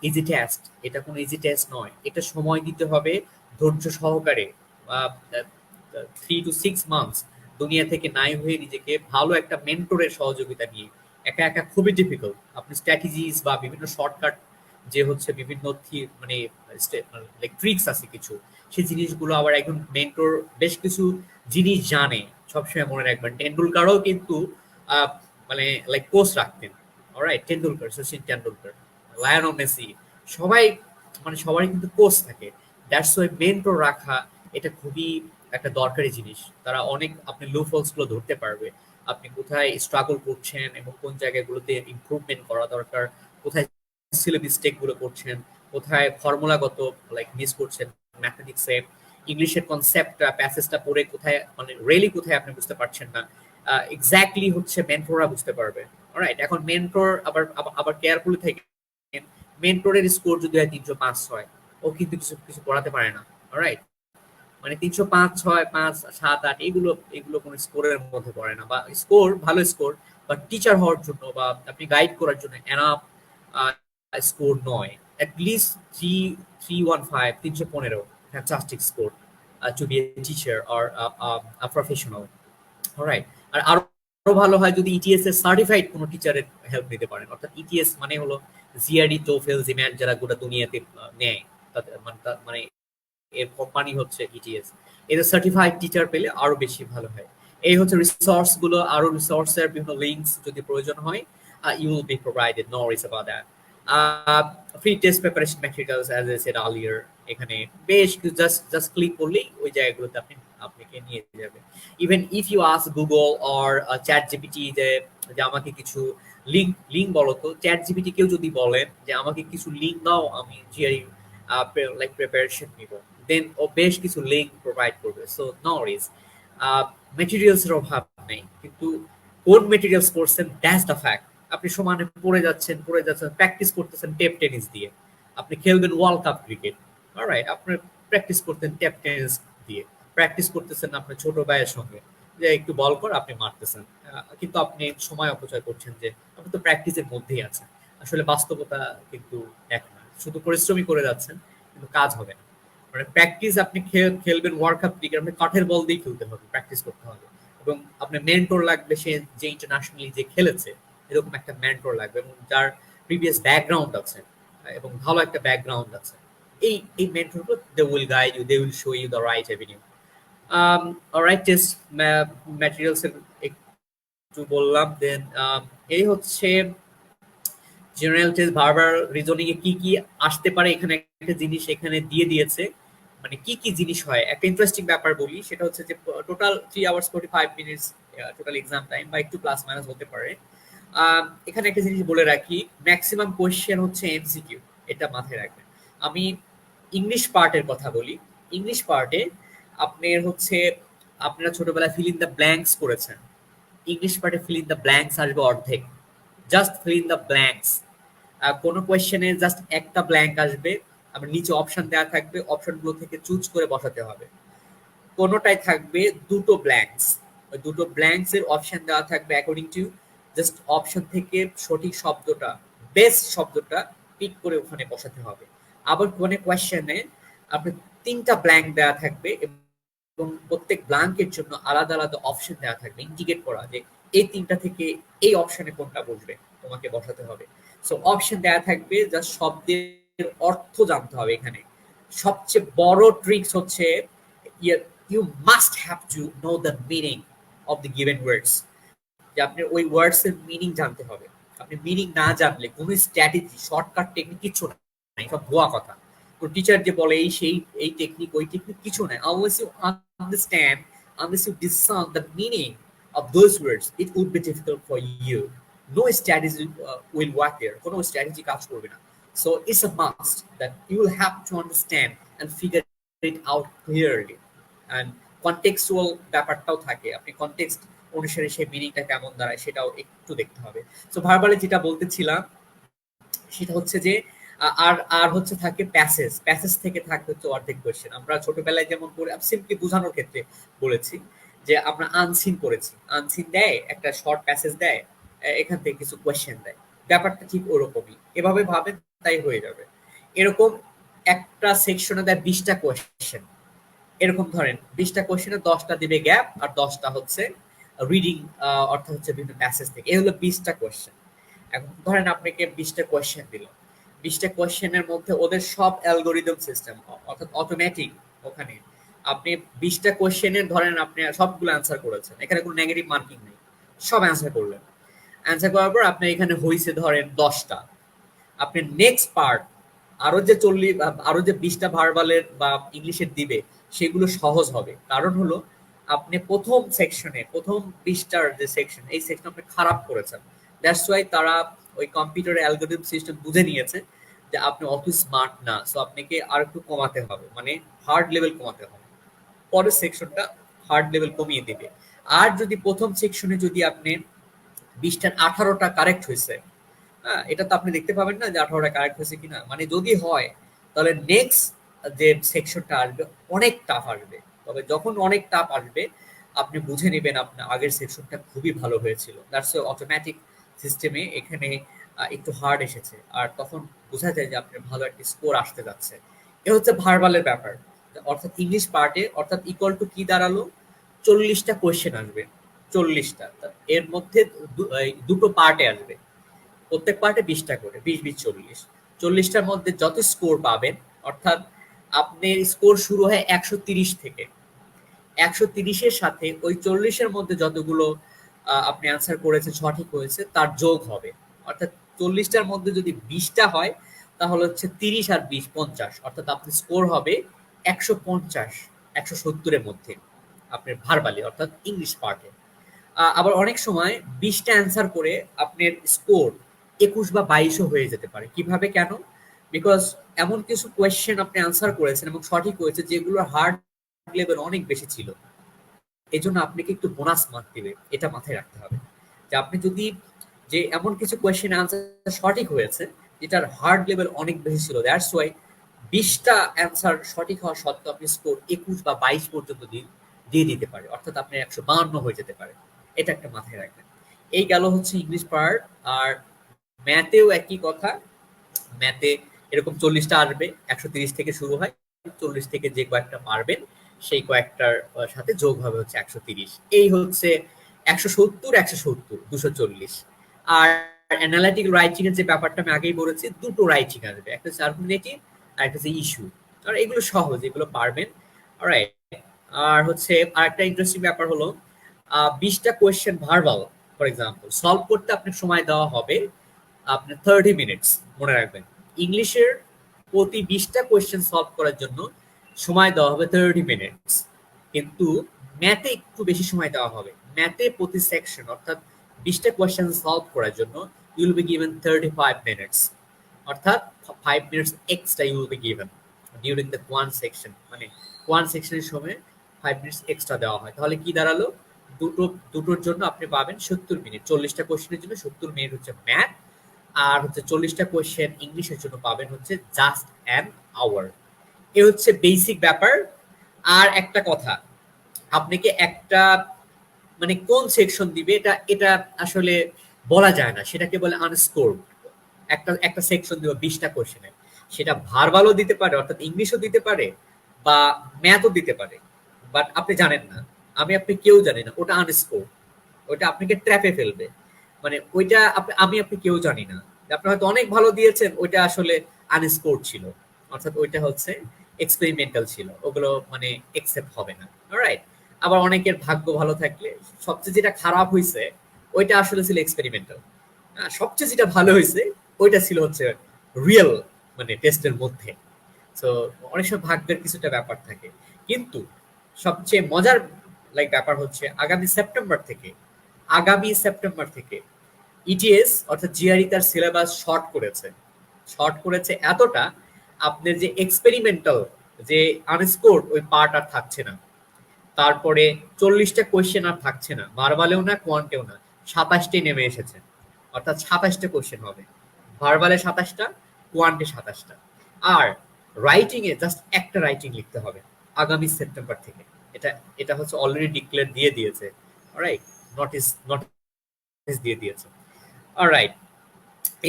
easy test, এটা কোনো ইজি টেস্ট নয়, এটা সময় দিতে হবে ধৈর্য সহকারে। 3 to 6 months দুনিয়া থেকে নাই হয়ে নিজেকে ভালো একটা মেন্টরের সহযোগিতা নিয়ে, একা একা খুবই ডিফিকাল্ট। আপনি স্ট্র্যাটেজিস বা বিভিন্ন শর্টকাট যে হচ্ছে বিভিন্ন মানে লাইক ট্রিক্স আছে কিছু, সেই জিনিসগুলো আবার একজন মেন্টর বেশ কিছু জিনিস জানে। সবসময় মনে রাখবেন টেন্ডুলকারও কিন্তু আহ, মানে লাইক কোচ রাখতেন। Alright, Tendulkar, Sachin Tendulkar, Lionel Messi, সবাই মানে সবারই কিন্তু কোচ থাকে। দ্যাটস ওয়াই মেন্টর রাখা এটা খুবই একটা দরকারি জিনিস। তারা অনেক আপনি লো ফলস গুলো ধরতে পারবে, আপনি কোথায় স্ট্রাগল করছেন এবং কোন জায়গাগুলোতে ইমপ্রুভমেন্ট করা দরকার, কোথায় সিলে মিস্টেক গুলো করছেন, কোথায় ফর্মুলাগত লাইক মিস করছেন ম্যাথমেটিক্সে, ইংলিশের কনসেপ্টটা প্যাসেজটা পড়ে কোথায় মানে রিয়েলি কোথায় আপনি বুঝতে পারছেন না, এক্স্যাক্টলি হচ্ছে মেন্টররা বুঝতে পারবে। অলরাইট, এখন মেন্টর আবার আবার কেয়ারফুলি থেকে, মেন্টরের স্কোর যদি হয় 305 হয়, ও কিন্তু কিছু কিছু পড়াতে পারে না। অলরাইট, মানে 305, 6, 5, 7, 8 এগুলো এগুলো কোনো স্কোরের মধ্যে পড়ে না, বা স্কোর ভালো স্কোর, বা টিচার হওয়ার জন্য বা আপনি গাইড করার জন্য এনাফ স্কোর নয়। At least 315, 315 fantastic score to be a teacher or professional. Alright, আর আরো ভালো হয় যদি ইটিএস এর সার্টিফাইড কোনো টিচারের হেল্প নিতে পারেন। অর্থাৎ ইটিএস মানে হলো জিআরই, টোফেল, জিম্যাট যারা গোটা দুনিয়াতে নেয়, তাদের মানে এর কোম্পানি হচ্ছে ইটিএস। এদের সার্টিফাইড টিচার পেলে আরো বেশি ভালো হয়। এই হচ্ছে রিসোর্স গুলো, আরো রিসোর্সের বিভিন্ন লিঙ্কস যদি প্রয়োজন হয়, you will be provided, no worries about that. Free test preparation materials as I said earlier, এখানে বেশ কিছু জাস্ট ক্লিক করলেই ওই জায়গাগুলোতে আপনাকে নিয়ে যাবে। Even if you ask Google or ChatGPT যে আমাকে কিছু লিঙ্ক বলো, তো চ্যাট জিপিটি কেউ যদি বলেন যে আমাকে কিছু লিঙ্ক দাও, আমি জিআরই লাইক প্রিপারেশন নিব, দেন ও বেশ কিছু লিঙ্ক প্রোভাইড করবে। সো নো ওয়ারিজ, মেটেরিয়ালস এর অভাব নেই, কিন্তু কোন মেটেরিয়ালস করছেন দ্যাটস দ্য ফ্যাক্ট। আপনি সমানে পড়ে যাচ্ছেন প্র্যাকটিস করতেছেন টেপ টেনিস দিয়ে, আপনি খেলবেন ওয়ার্ল্ড কাপ ক্রিকেট। অলরাইট, আপনি প্র্যাকটিস করতেন টেপ টেনিস দিয়ে, প্র্যাকটিস করতেছেন আপনার ছোট ভাইয়ের সঙ্গে, যে একটু বল কর, আপনি মারতেছেন। কিন্তু আপনি সময় অপচয় করছেন, যে আপনি তো প্র্যাকটিসের মধ্যেই আছেন। আসলে বাস্তবতা কিন্তু এক না, শুধু পরিশ্রমই করে যাচ্ছেন কিন্তু কাজ হবে না। মানে প্র্যাকটিস আপনি খেলবেন ওয়ার্ল্ড কাপ ক্রিকেট, আপনি কাঠের বল দিয়ে খেলতে হবে, প্র্যাকটিস করতে হবে। এবং আপনার মেন্টর লাগবে, সে যে ইন্টারন্যাশনালি যে খেলেছে এরকম একটা মেন্টর লাগবে, এবং যার প্রিভিয়াস ব্যাকগ্রাউন্ড আছে এবং ভালো একটা ব্যাকগ্রাউন্ড আছে। এই মেন্টরগুলো they will guide you, they will show you the right avenue. Alright, test materials এর একটু বললাম। দেন এই হচ্ছে জেনারেল টেস্ট, ভার্বাল রিজনিং এ কি কি আসতে পারে, এখানে একটা জিনিস এখানে দিয়ে দিয়েছে। মানে কি কি জিনিস হয়, একটা ইন্টারেস্টিং ব্যাপার বলি, সেটা হচ্ছে যে total 3 hours 45 minutes total exam time, বা একটু প্লাস মাইনাস হতে পারে। এখানে একটা জিনিস বলে রাখি, ম্যাক্সিমাম কোয়েশ্চেন হচ্ছে এমসিকিউ, এটা মাথায় রাখবেন। আমি ইংলিশ পার্টের কথা বলি। ইংলিশ পার্টে আপনার হচ্ছে আপনারা ছোটবেলায় ফিল ইন দ্য ব্ল্যাঙ্কস করেছেন। ইংলিশ পার্টে ফিল ইন দ্য ব্ল্যাঙ্কস আসবে অর্ধেক, just fill in the blanks. কোনো কোয়েশ্চেনে জাস্ট একটা ব্ল্যাঙ্ক আসবে, আবার নিচে অপশন দেওয়া থাকবে, অপশনগুলো থেকে চুজ করে বসাতে হবে। কোনোটাই থাকবে দুটো ব্ল্যাঙ্কস, ওই দুটো ব্ল্যাঙ্কস এর অপশন দেওয়া থাকবে অ্যাকর্ডিং টু জাস্ট অপশন থেকে সঠিক শব্দটা, বেস্ট শব্দটা পিক করে ওখানে বসাতে হবে। আবার কোনো কোয়েশ্চেনে আপনার তিনটা ব্ল্যাঙ্ক দেওয়া থাকবে এবং প্রত্যেক ব্ল্যাঙ্কের জন্য আলাদা আলাদা অপশন দেওয়া থাকবে, ইন্ডিকেট করা যে এই তিনটা থেকে এই অপশনে কোনটা বসবে তোমাকে বসাতে হবে। সো অপশন দেওয়া থাকবে, জাস্ট শব্দের অর্থ জানতে হবে। এখানে সবচেয়ে বড় ট্রিক্স হচ্ছে you must have to know the meaning of the given words, যে আপনি ওই ওয়ার্ডস এর মিনিং জানতে হবে। আপনি মিনিং না জানলে কোনো স্ট্র্যাটেজি, শর্টকাট টেকনিক কিছু নাই, সব ভুয়া কথা। তো টিচার যে বলে এই সেই এই টেকনিক ওই টেকনিক কিছু নাই। unless you understand, unless you discern the meaning of those words, it would be difficult for you. No strategy will work there, কোনো স্ট্র্যাটেজি কাজ করবে না। So it's a must that you will have to understand and figure it out clearly. And contextual ব্যাপারটাও থাকে, আপনি context অনুসারে সেই মিনিংটা কেমন দাঁড়ায় সেটাও একটু দেখতে হবে। সো ভার্বালি যেটা বলতেছিলাম সেটা হচ্ছে যে আর আর হচ্ছে থাকে প্যাসেজ। প্যাসেজ থেকে থাকে হচ্ছে অর্ধেক কোয়েশ্চেন। আমরা ছোটবেলায় যেমন করে সিম্পলি বোঝানোর ক্ষেত্রে বলেছি যে আমরা আনসিন করেছি, আনসিন দেয় একটা শর্ট প্যাসেজ দেয়, এখান থেকে কিছু কোয়েশ্চেন দেয়, ব্যাপারটা ঠিক ওরকমই। এভাবে ভাবেন তাই হয়ে যাবে। এরকম একটা সেকশনে দেয় 20টা কোয়েশ্চেন, এরকম ধরেন 20টা কোয়েশ্চেনে 10টা দিবে গ্যাপ আর 10টা হচ্ছে রিডিং, অর্থাৎ হচ্ছে বিভিন্ন প্যাসেজ থেকে। এই হলো 20টা কোয়েশ্চেন। এখন ধরেন আপনাকে 20টা কোয়েশ্চেন দিল, 20টা কোয়েশ্চেনের মধ্যে ওদের সব অ্যালগোরিদম সিস্টেম, অর্থাৎ অটোমেটিক। ওখানে আপনি 20টা কোয়েশ্চেনের ধরেন আপনি সবগুলো অ্যান্সার করেছেন, এখানে কোনো নেগেটিভ মার্কিং নেই, সব অ্যান্সার করলেন। অ্যান্সার করার পর আপনার এখানে হয়েছে ধরেন 10টা। আপনি নেক্সট পার্ট আরো যে 40 আরো যে 20টা ভার্বালের বা ইংলিশের দিবে সেগুলো সহজ হবে। কারণ হলো আপনি প্রথম সেকশনে, প্রথম 20টার যে সেকশন, এই সেকশন আপনি খারাপ করেছেন। দ্যাটস ওয়াই তারা ওই কম্পিউটারের অ্যালগরিদম সিস্টেম বুঝে নিয়েছে যে আপনি অত স্মার্ট না, সো আপনাকে আর একটু কমাতে হবে, মানে হার্ড লেভেল কমাতে হবে। পরের সেকশনটা হার্ড লেভেল কমিয়ে দিবে। আর যদি প্রথম সেকশনে যদি আপনি 20টার 18টা কারেক্ট হয়েছে, হ্যাঁ, এটা তো আপনি দেখতে পাবেন না যে 18টা কারেক্ট হয়েছে কিনা। মানে যদি হয় তাহলে নেক্সট যে সেকশনটা আসবে অনেক টাফ আসবে। তবে যখন অনেক টাফ আসবে আপনি বুঝে নেবেন আপনার আগের সেকশনটা খুবই ভালো হয়েছিল। দ্যাটস অটোমেটিক সিস্টেমে এখানে একটু হার্ড এসেছে, আর তখন বোঝা যায় যে আপনার ভালো একটা স্কোর আসতে যাচ্ছে। এ হচ্ছে ভার্বালের ব্যাপার। অর্থাৎ ইংলিশ পার্টে অর্থাৎ ইকুয়াল টু কি দাঁড়ালো, 40টা কোয়েশ্চেন আসবে, 40টা। এর মধ্যে দুটো পার্টে আসবে, প্রত্যেক পার্টে 20টা করে, 20-20-40। 40টার মধ্যে যত স্কোর পাবেন, অর্থাৎ আপনার স্কোর শুরু হয় 130 থেকে, 130-এর সাথে ওই 40-এর মধ্যে যতগুলো আপনি অ্যান্সার করেছেন সঠিক হয়েছে তার যোগ হবে। অর্থাৎ 40টার মধ্যে যদি 20টা হয় তাহলে হচ্ছে 30 আর 20 50, অর্থাৎ আপনার স্কোর হবে 150 170-এর মধ্যে আপনার ভার্বালি অর্থাৎ ইংলিশ পার্টে। আবার অনেক সময় 20টা অ্যান্সার করে আপনার স্কোর 21 বা 22ও হয়ে যেতে পারে। কিভাবে, কেন? বিকজ এমন কিছু কোয়েশ্চেন আপনি অ্যান্সার করেছেন এবং সঠিক হয়েছে যেগুলো হার্ড লেভেল অনেক বেশি ছিল, এই জন্য আপনাকে একটু বোনাস মার্ক দিবে। এটা মাথায় রাখতে হবে যে আপনি যদি যে এমন কিছু কোয়েশ্চেন অ্যান্সার সঠিক হয়েছে যেটার হার্ড লেভেল অনেক বেশি ছিল, দ্যাটস ওয়াই 20টা অ্যান্সার সঠিক হওয়া সত্ত্বেও আপনি স্কোর 21 বা 22 পর্যন্ত দিয়ে দিতে পারে, অর্থাৎ আপনি 152 হয়ে যেতে পারে। এটা একটা মাথায় রাখবেন। এই গেল হচ্ছে ইংলিশ পার্ট। আর ম্যাথেও একই কথা। ম্যাথে এরকম 40টা আসবে, 130 থেকে শুরু হয়, 40 থেকে যে কয়েকটা পারবেন সেই কয়েকটার সাথে যোগ হবে হচ্ছে 130। এই হচ্ছে 170 170 240। আর অ্যানালিটিক্যাল রাইটিং এর যে ব্যাপারটা আমি আগেই বলেছি, দুটো রাইটিং আসবে, একটা হচ্ছে আর্গুমেন্টেটিভ আর একটা হচ্ছে ইস্যু। আর এগুলো সহজ, এগুলো পারবেন। অলরাইট। আর হচ্ছে আরেকটা ইন্টারেস্টিং ব্যাপার হলো 20টা question verbal for example solve করতে আপনার সময় দেওয়া হবে আপনার 30 মিনিটস। মনে রাখবেন, ইংলিশের প্রতি 20টা কোয়েশ্চেন সলভ করার জন্য সময় দেওয়া হবে 30 মিনিটস, কিন্তু ম্যাথে একটু বেশি সময় দেওয়া হবে। ম্যাথে প্রতি সেকশন অর্থাৎ 20টা কোয়েশ্চেন সলভ করার জন্য you will be given 35 minutes, অর্থাৎ 5 minutes extra you will be given during the quant section. মানে কোয়ান্ট সেকশনের সময় 5 মিনিটস এক্সট্রা দেওয়া হয়। তাহলে কি দাঁড়ালো, দুটোর জন্য আপনি পাবেন 70 মিনিট। 40টা কোয়েশ্চেনের জন্য 70 মিনিট হচ্ছে ম্যাথ, আর হচ্ছে 40টা কোয়েশ্চেন ইংলিশের জন্য পাবেন হচ্ছে জাস্ট অ্যান আওয়ার। এ হচ্ছে বেসিক ব্যাপার। আর একটা কথা, আপনাকে একটা মানে কোন সেকশন দিবে এটা এটা আসলে বলা যায় না, সেটাকে বলে আনস্কোর্ড। একটা সেকশন দিবে 20টা কোশ্চেনে, সেটা ভার্বালও দিতে পারে অর্থাৎ ইংলিশও দিতে পারে বা ম্যাথও দিতে পারে, বাট আপনি জানেন না, আপনি কেউ জানি না, ওটা আনস্কোর্ড, ওটা আপনাকে ট্র্যাপে ফেলবে। মানে ওইটা আপনি কেউ জানি না, আপনি হয়তো অনেক ভালো দিয়েছেন, ওইটা আসলে আনস্কোর্ড ছিল, অর্থাৎ ওইটা হচ্ছে এক্সপেরিমেন্টাল ছিল, ওগুলো মানে একসেপ্ট হবে না। অলরাইট। আবার অনেকের ভাগ্য ভালো থাকলে সবচেয়ে যেটা খারাপ হয়েছে ওইটা আসলে ছিল এক্সপেরিমেন্টাল, সবচেয়ে যেটা ভালো হয়েছে ওইটা ছিল হচ্ছে রিয়েল মানে টেস্টের মধ্যে। তো অনেক সময় ভাগ্যের কিছুটা ব্যাপার থাকে। কিন্তু সবচেয়ে মজার ব্যাপার হচ্ছে আগামী সেপ্টেম্বর থেকে ইটিএস অর্থাৎ জিআরই তার সিলেবাস শর্ট করেছে এতটা, আপনার যে এক্সপেরিমেন্টাল যে আনস্কোর্ড ওই পার্ট আর থাকছে না। তারপরে 40টা কোয়েশ্চেন আর থাকছে না, ভার্বালেও না কোয়ান্টেও না, 27টাই নেমে এসেছে, অর্থাৎ 27টা কোয়েশ্চেন হবে, ভার্বালে 27টা, কোয়ান্টে 27টা। আর রাইটিং এ জাস্ট একটা রাইটিং লিখতে হবে আগামী সেপ্টেম্বর থেকে। এটা এটা হচ্ছে অলরেডি ডিক্লেয়ার দিয়ে দিয়েছে। অলরাইট, নোটিস দিয়ে দিয়েছে। অলরাইট,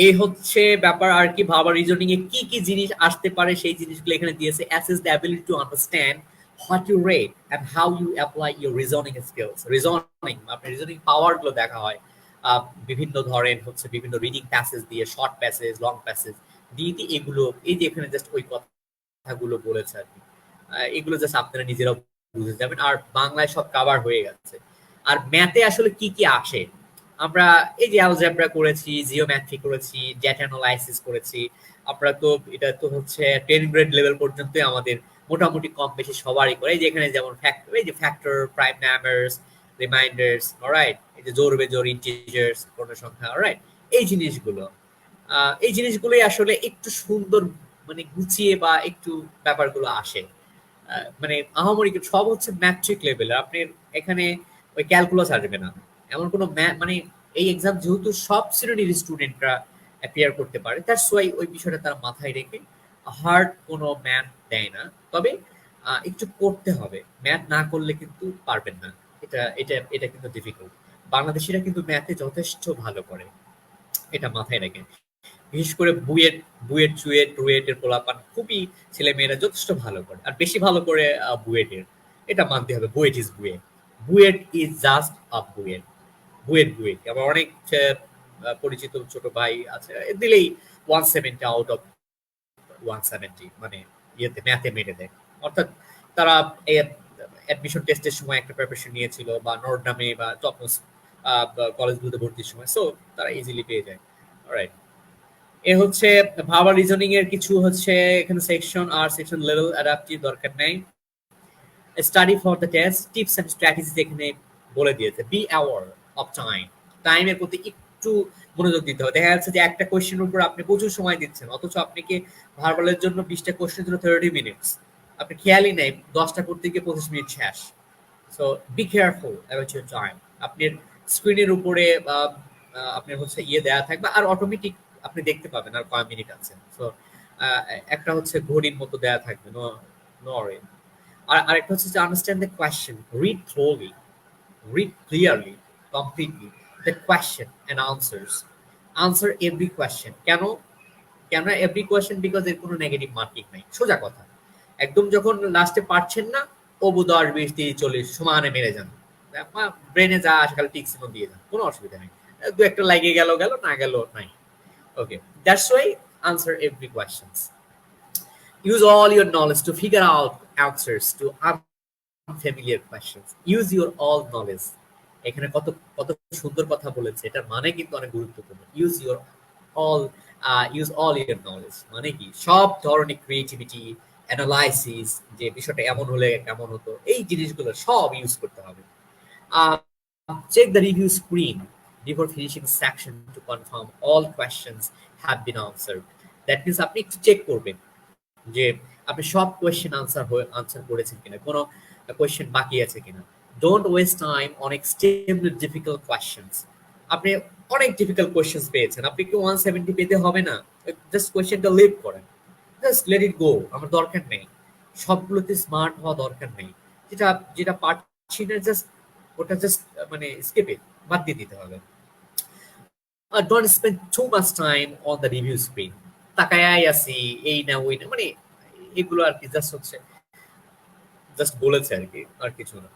এই হচ্ছে ব্যাপার আর কি। ভাবা রিজনিং এ কি কি জিনিস আসতে পারে সেই জিনিসগুলো এখানে দিয়েছে। Assess the ability to understand what you rate and how you apply your reasoning skills. Reasoning, আপনার রিজনিং পাওয়ার গুলো দেখা হয় বিভিন্ন ধরেন হচ্ছে বিভিন্ন রিডিং প্যাসেজ দিয়ে, শর্ট প্যাসেজ, লং প্যাসেজ দিয়ে, এগুলো এই যে এখানে জাস্ট ওই কথাগুলো বলেছে আর কি, এগুলো জাস্ট আপনারা নিজেরাও বুঝে যাবেন। আর বাংলায় সব কভার হয়ে গেছে। আর ম্যাথে আসলে কি কি আসে, আমরা এই যে অ্যালজেব্রা করেছি, জিওমেট্রি করেছি, ডেটা অ্যানালাইসিস করেছি, আমরা তো এটা তো হচ্ছে 10 গ্রেড লেভেল পর্যন্ত আমাদের মোটামুটি কম বেশি সবারই করে। এই যে এখানে যেমন factor, prime numbers, reminders, alright, এই যে জোর বেজোর, ইন্টিজার্স, পূর্ণ সংখ্যা, অলরাইট, এই জিনিসগুলোই আসলে একটু সুন্দর মানে গুছিয়ে বা একটু ব্যাপারগুলো আসে। মানে আহামরি সব হচ্ছে ম্যাট্রিক লেভেলের, আপনি এখানে ওই ক্যালকুলাস আসবে না, এমন কোনো মানে এই এক্সাম যেহেতু সব শ্রেণীর স্টুডেন্টরা অ্যাপিয়ার করতে পারে, দ্যাটস ওয়াই ওই বিষয়টা তারা মাথায় রেখে হার্ড কোনো ম্যাথ দেয় না। তবে একটু করতে হবে, ম্যাথ না করলে কিন্তু পারবেন না, এটা এটা এটা কিন্তু ডিফিকাল্ট। বাংলাদেশিরা কিন্তু ম্যাথে যথেষ্ট ভালো করে, এটা মাথায় রাখেন। বিশেষ করে বুয়েট এর পোলাপান খুবই, ছেলে মেয়েরা যথেষ্ট ভালো করে, আর বেশি ভালো করে বুয়েটের, এটা মানতে হবে। বুয়েট ইজ জাস্ট আ বুয়েট আমার অনেক পরিচিত ছোট ভাই আছে, দিলেই 170 আউট অফ 170 মানে ইয়েতে ম্যাথে মেরে দেয়। অর্থাৎ তারা অ্যাডমিশন টেস্টের সময় একটা প্রিপারেশন নিয়েছিল, বা নর্ডামে বা টপ কলেজগুলোতে ভর্তির সময়, সো তারা ইজিলি পেয়ে যায়। অলরাইট, এ হচ্ছে ভাবা রিজনিং এর কিছু হচ্ছে এখানে সেকশন, আর সেকশন লেভেল অ্যাডাপ্টিভ দরকার নাই। Study for the test, tips and strategies এখানে বলে দিয়েছে। বি অ্যাওয়ার অফ টাইমের প্রতি একটু মনোযোগ দিতে হবে। দেখা যাচ্ছে যে একটা কোয়েশ্চেনের উপর আপনি প্রচুর সময় দিচ্ছেন, অথচ আপনাকে ভার্বালের জন্য 20টা কোয়েশ্চেনের জন্য 30 মিনিটস, আপনি খেয়ালই নেই 10টা করতে গিয়ে 25 মিনিট শেষ। So be careful about your time. আপনার স্ক্রিনের উপরে আপনার হচ্ছে ইয়ে দেওয়া থাকবে, আর অটোমেটিক আপনি দেখতে পাবেন আর কয় মিনিট আছে। সো একটা হচ্ছে ঘড়ির মতো দেওয়া থাকবে, নো আর আরেকটা হচ্ছে যে understand the question, read thoroughly, read clearly, completely the question and answers. Answer every question. কেন every question? Because এর কোনো নেগেটিভ মার্কিং নাই, সোজা কথা। একদম যখন লাস্টে পারছেন না, অবু 10, 20, 30, 40 সমানে মেরে যান, ব্রেনে যা আসে খালি টিক চিহ্ন দিয়ে যান, কোনো অসুবিধা নেই। দু একটা লাগে গেল, না গেল নাই। Okay, that's why answer every questions. Use all your knowledge to figure out answers to unfamiliar questions. Use your all knowledge. এখানে কত কত সুন্দর কথা বলেছে, এটার মানে কিন্তু অনেক গুরুত্বপূর্ণ। use all your knowledge মানে কি, সব ধরনের ক্রিয়েটিভিটি, অ্যানালাইসিস, যে বিষয়টা এমন হলে কেমন হতো, এই জিনিসগুলো সব ইউজ করতে হবে। Check the review screen, before finishing section to confirm all questions have been answered. That means আপনি একটু চেক করবেন যে আপনি সব কোয়েশ্চেন আনসার করেছেন কিনা, কোনো কোয়েশ্চেন বাকি আছে কিনা। Don't waste time on extremely difficult questions. আপনি অনেক ডিফিকাল্ট কোয়েশ্চেন্স পেয়েছেন, আপনি কি 170 পেতে হবে না, জাস্ট কোয়েশ্চেনটা লিভ করেন, জাস্ট লেট ইট গো, আমার দরকার নেই, সবগুলোতে স্মার্ট হওয়া দরকার নেই। যেটা যেটা পারছি না জাস্ট ওটা জাস্ট মানে স্কিপ ইট, বাদ দিয়ে দিতে হবে। Don't spend too much time on the review screen, তাকায়াই আছি এই না ওই না, মানে এগুলো আর কি জাস্ট হচ্ছে জাস্ট বলেছে আর কি, আর কিছু না।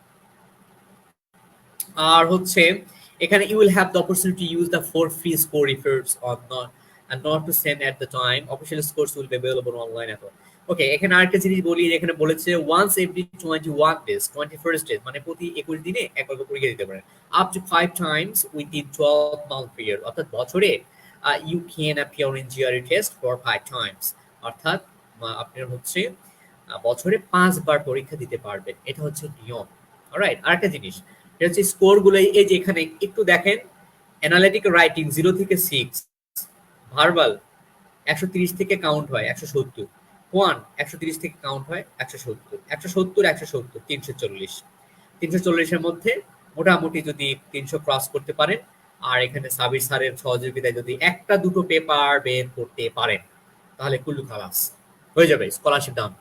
আর হচ্ছে এখানে you will have the opportunity to use the 4 free score efforts on not and not to send at the time. Official scores will be available online at all. ওকে, এখানে আরেকটা জিনিস বলি, এখানে বলেছে once every 21 days, 21st days, মানে প্রতি 21 দিনে একবার পরীক্ষা দিতে পারেন, up to 5 times within 12 month period, অর্থাৎ বছরে you can appear in GRE test for 5 times, অর্থাৎ আপনার হচ্ছে বছরে 5 বার পরীক্ষা দিতে পারবেন, এটা হচ্ছে নিয়ম। অলরাইট, আরেকটা জিনিস এটা হচ্ছে স্কোর গুলো, এই যে এখানে একটু দেখেন, অ্যানালিটিক্যাল রাইটিং 0 থেকে 6, ভার্বাল 130 থেকে কাউন্ট হয় 170, কোয়ান 130 থেকে কাউন্ট হয় 170, 170 170 340, 340 এর মধ্যে মোটামুটি যদি 300 ক্রস করতে পারেন, আর এখানে সাবির স্যারের সহযোগিতায় যদি একটা দুটো পেপার বের করতে পারেন, তাহলে কুল্লু খালাস হয়ে যাবে, scholarship done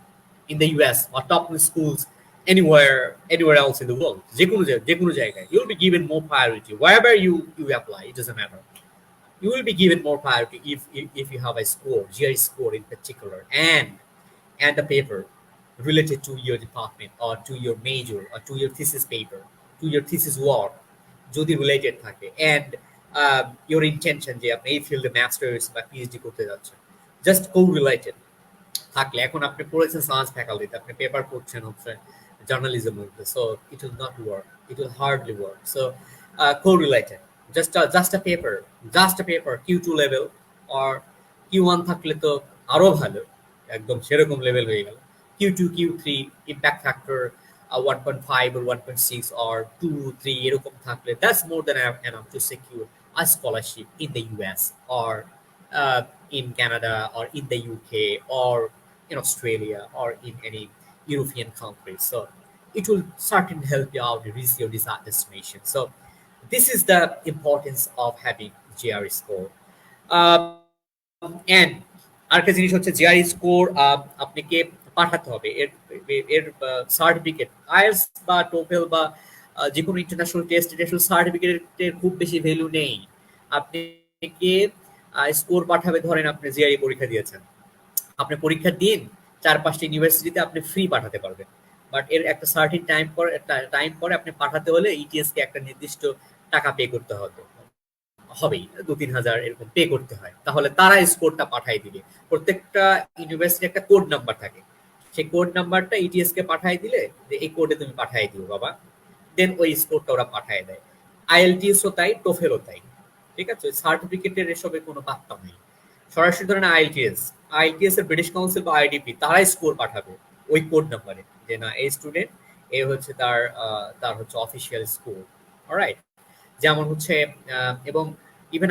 in the US or top schools anywhere else in the world, যে কোনো জায়গায় you will be given more priority wherever you apply, it doesn't matter, you will be given more priority if you have a score, GRE score in particular, and the paper related to your department or to your major or to your thesis paper, to your thesis work যদি related থাকে, and your intention যে আপনি এই ফিল্ডে masters বা PhD করতে যাচ্ছেন, just কো related থাকলে। এখন আপনি পড়েছেন সায়েন্স ফ্যাকাল্টিতে, আপনি পেপার পড়ছেন হচ্ছে জার্নালিজম মধ্যে, so it will not work, it will hardly work. So co related, just a paper Q2 level or Q1 থাকলে তো আরো ভালো, একদম সেরকম লেভেল হয়ে গেল। Q2 Q3 impact factor 1.5 or 1.6 or 2 3 এরকম থাকলে, that's more than enough to secure a scholarship in the US or in Canada or in the UK or in Australia or in any European country. So it will certainly help you out to reach your desired destination. So this is the importance of having GRE score. And আরেকটা জিনিস হচ্ছে GRE score আপনাকে পাঠাতে হবে, এর certificate IELTS বা TOEFL বা যে কোনো ইন্টারন্যাশনাল টেস্ট সার্টিফিকেটের খুব বেশি ভ্যালু নেই। আপনাকে স্কোর পাঠাবে, ধরেন আপনি জিআরই পরীক্ষা দিয়েছেন, আপনি পরীক্ষা দিন 4-5টা ইউনিভার্সিটিতে আপনি ফ্রি পাঠাতে পারবেন, বাট এর একটা সার্টিন টাইম পরে আপনি পাঠাতে হলে ইটিএস কে একটা নির্দিষ্ট টাকা পে করতে হবে, হবেই 2-3 হাজার এরকম পে করতে হয়, তাহলে তারা স্কোরটা পাঠাই দিবে। প্রত্যেকটা ইউনিভার্সিটি একটা কোড নাম্বার থাকে, সেই কোড নাম্বারটা ইটিএস কে পাঠাই দিলে যে এই কোডে তুমি পাঠাই দিও বাবা, দেন ওই স্কোরটা ওরা পাঠায় দেয়। আইএলটিএসও তাই, টোফেলও তাই, ঠিক আছে? সার্টিফিকেটের এসবের কোনো পাত্তা নেই। সরাসরি ধরেন আইএলটিএস এর ব্রিটিশ কাউন্সিল বা আইডিপি তারাই স্কোর পাঠাবে ওই কোড নাম্বারে, যে না এই স্টুডেন্ট এ হচ্ছে তার হচ্ছে অফিসিয়াল স্কোর। অলরাইট, যেমন হচ্ছে এবং ইভেন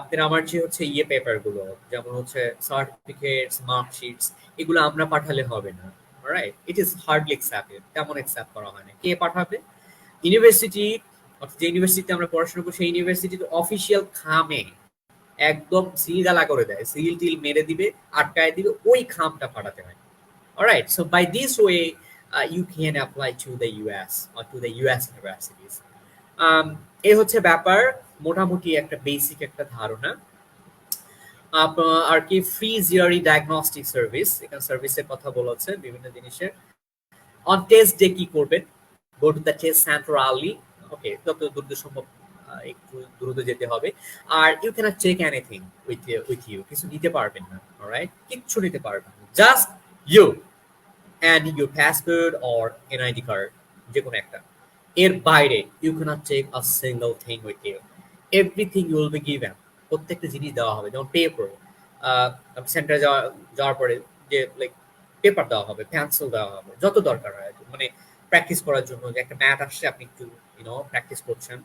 আপনার আমার যে হচ্ছে পেপার গুলো, যেমন হচ্ছে সার্টিফিকেটস, মার্কশিটস, এগুলো আমরা পাঠালে হবে না। Alright, it is hardly accepted, তেমন অ্যাকসেপ্ট করা হয় না। কে পাঠাবে? ইউনিভার্সিটি, যে ইউনিভার্সিটিতে আমরা পড়াশোনা করি সেই ইউনিভার্সিটির অফিসিয়াল খামে একদম সিল জ্বালা করে দেয়, সিল টিল মেরে দিবে, আটকায় দিবে, ওই খামটা পাঠাতে হয়। Alright, so by this way you can apply to the US or to the US universities. এই হচ্ছে ব্যাপার, মোটামুটি একটা বেসিক একটা ধারণা। আর কি ফ্রি জিআরই ডায়াগনস্টিক সার্ভিস, এখানে সার্ভিসের কথা বলেছে বিভিন্ন জিনিসের। অন টেস্ট ডে কি করবেন? Go to the test centre early, okay, যত দ্রুত সম্ভব একটু দ্রুত যেতে হবে। আর you can't check anything with you, কিছু নিতে পারবেন না। অলরাইট, কিচ্ছু নিতে পারবেন না, just you and your passport or NID card, যে কোনো একটা। এর বাইরে you cannot take a single thing with you, everything you will be given, প্রত্যেকটা জিনিস দেওয়া হবে। যেমন পেপার, সেন্টারে যাওয়ার পরে যে লাইক পেপার দেওয়া হবে, পেন্সিল দেওয়া হবে, যত দরকার হয়, মানে প্র্যাকটিস করার জন্য, যে একটা ম্যাথ আসছে আপনি একটু প্র্যাকটিস করছেন,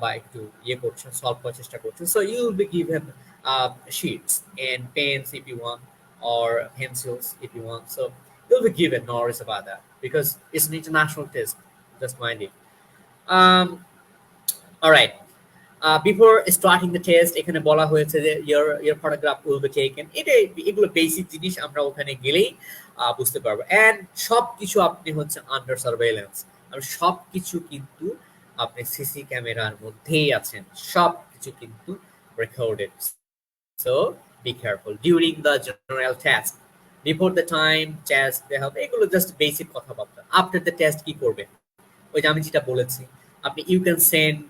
বা একটু ইয়ে করছেন, সলভ করার চেষ্টা করছেন, so you will be given sheets and pens if you want, or pencils if you want. So you'll be given, no worries about that, because it's an international test. Just mind it. Um, all right. Before starting the test, এখানে বলা হয়েছে যে your photograph will be taken. এগুলো basic জিনিস, আমরা ওখানে গেলেই বুঝতে পারবো। এন্ড সবকিছু আপনি হচ্ছে আন্ডার সার্ভেইলেন্স, আর সবকিছু কিন্তু আপনি সিসি ক্যামেরার মধ্যেই আছেন, সবকিছু কিন্তু recorded. So be careful during the general test, before the time test দে হবে, এগুলো জাস্ট বেসিক কথাবার্তা। আফটার দ্য টেস্ট কি করবেন, ওই যে আমি যেটা বলেছি, আপনি ইউ ক্যান সেন্ড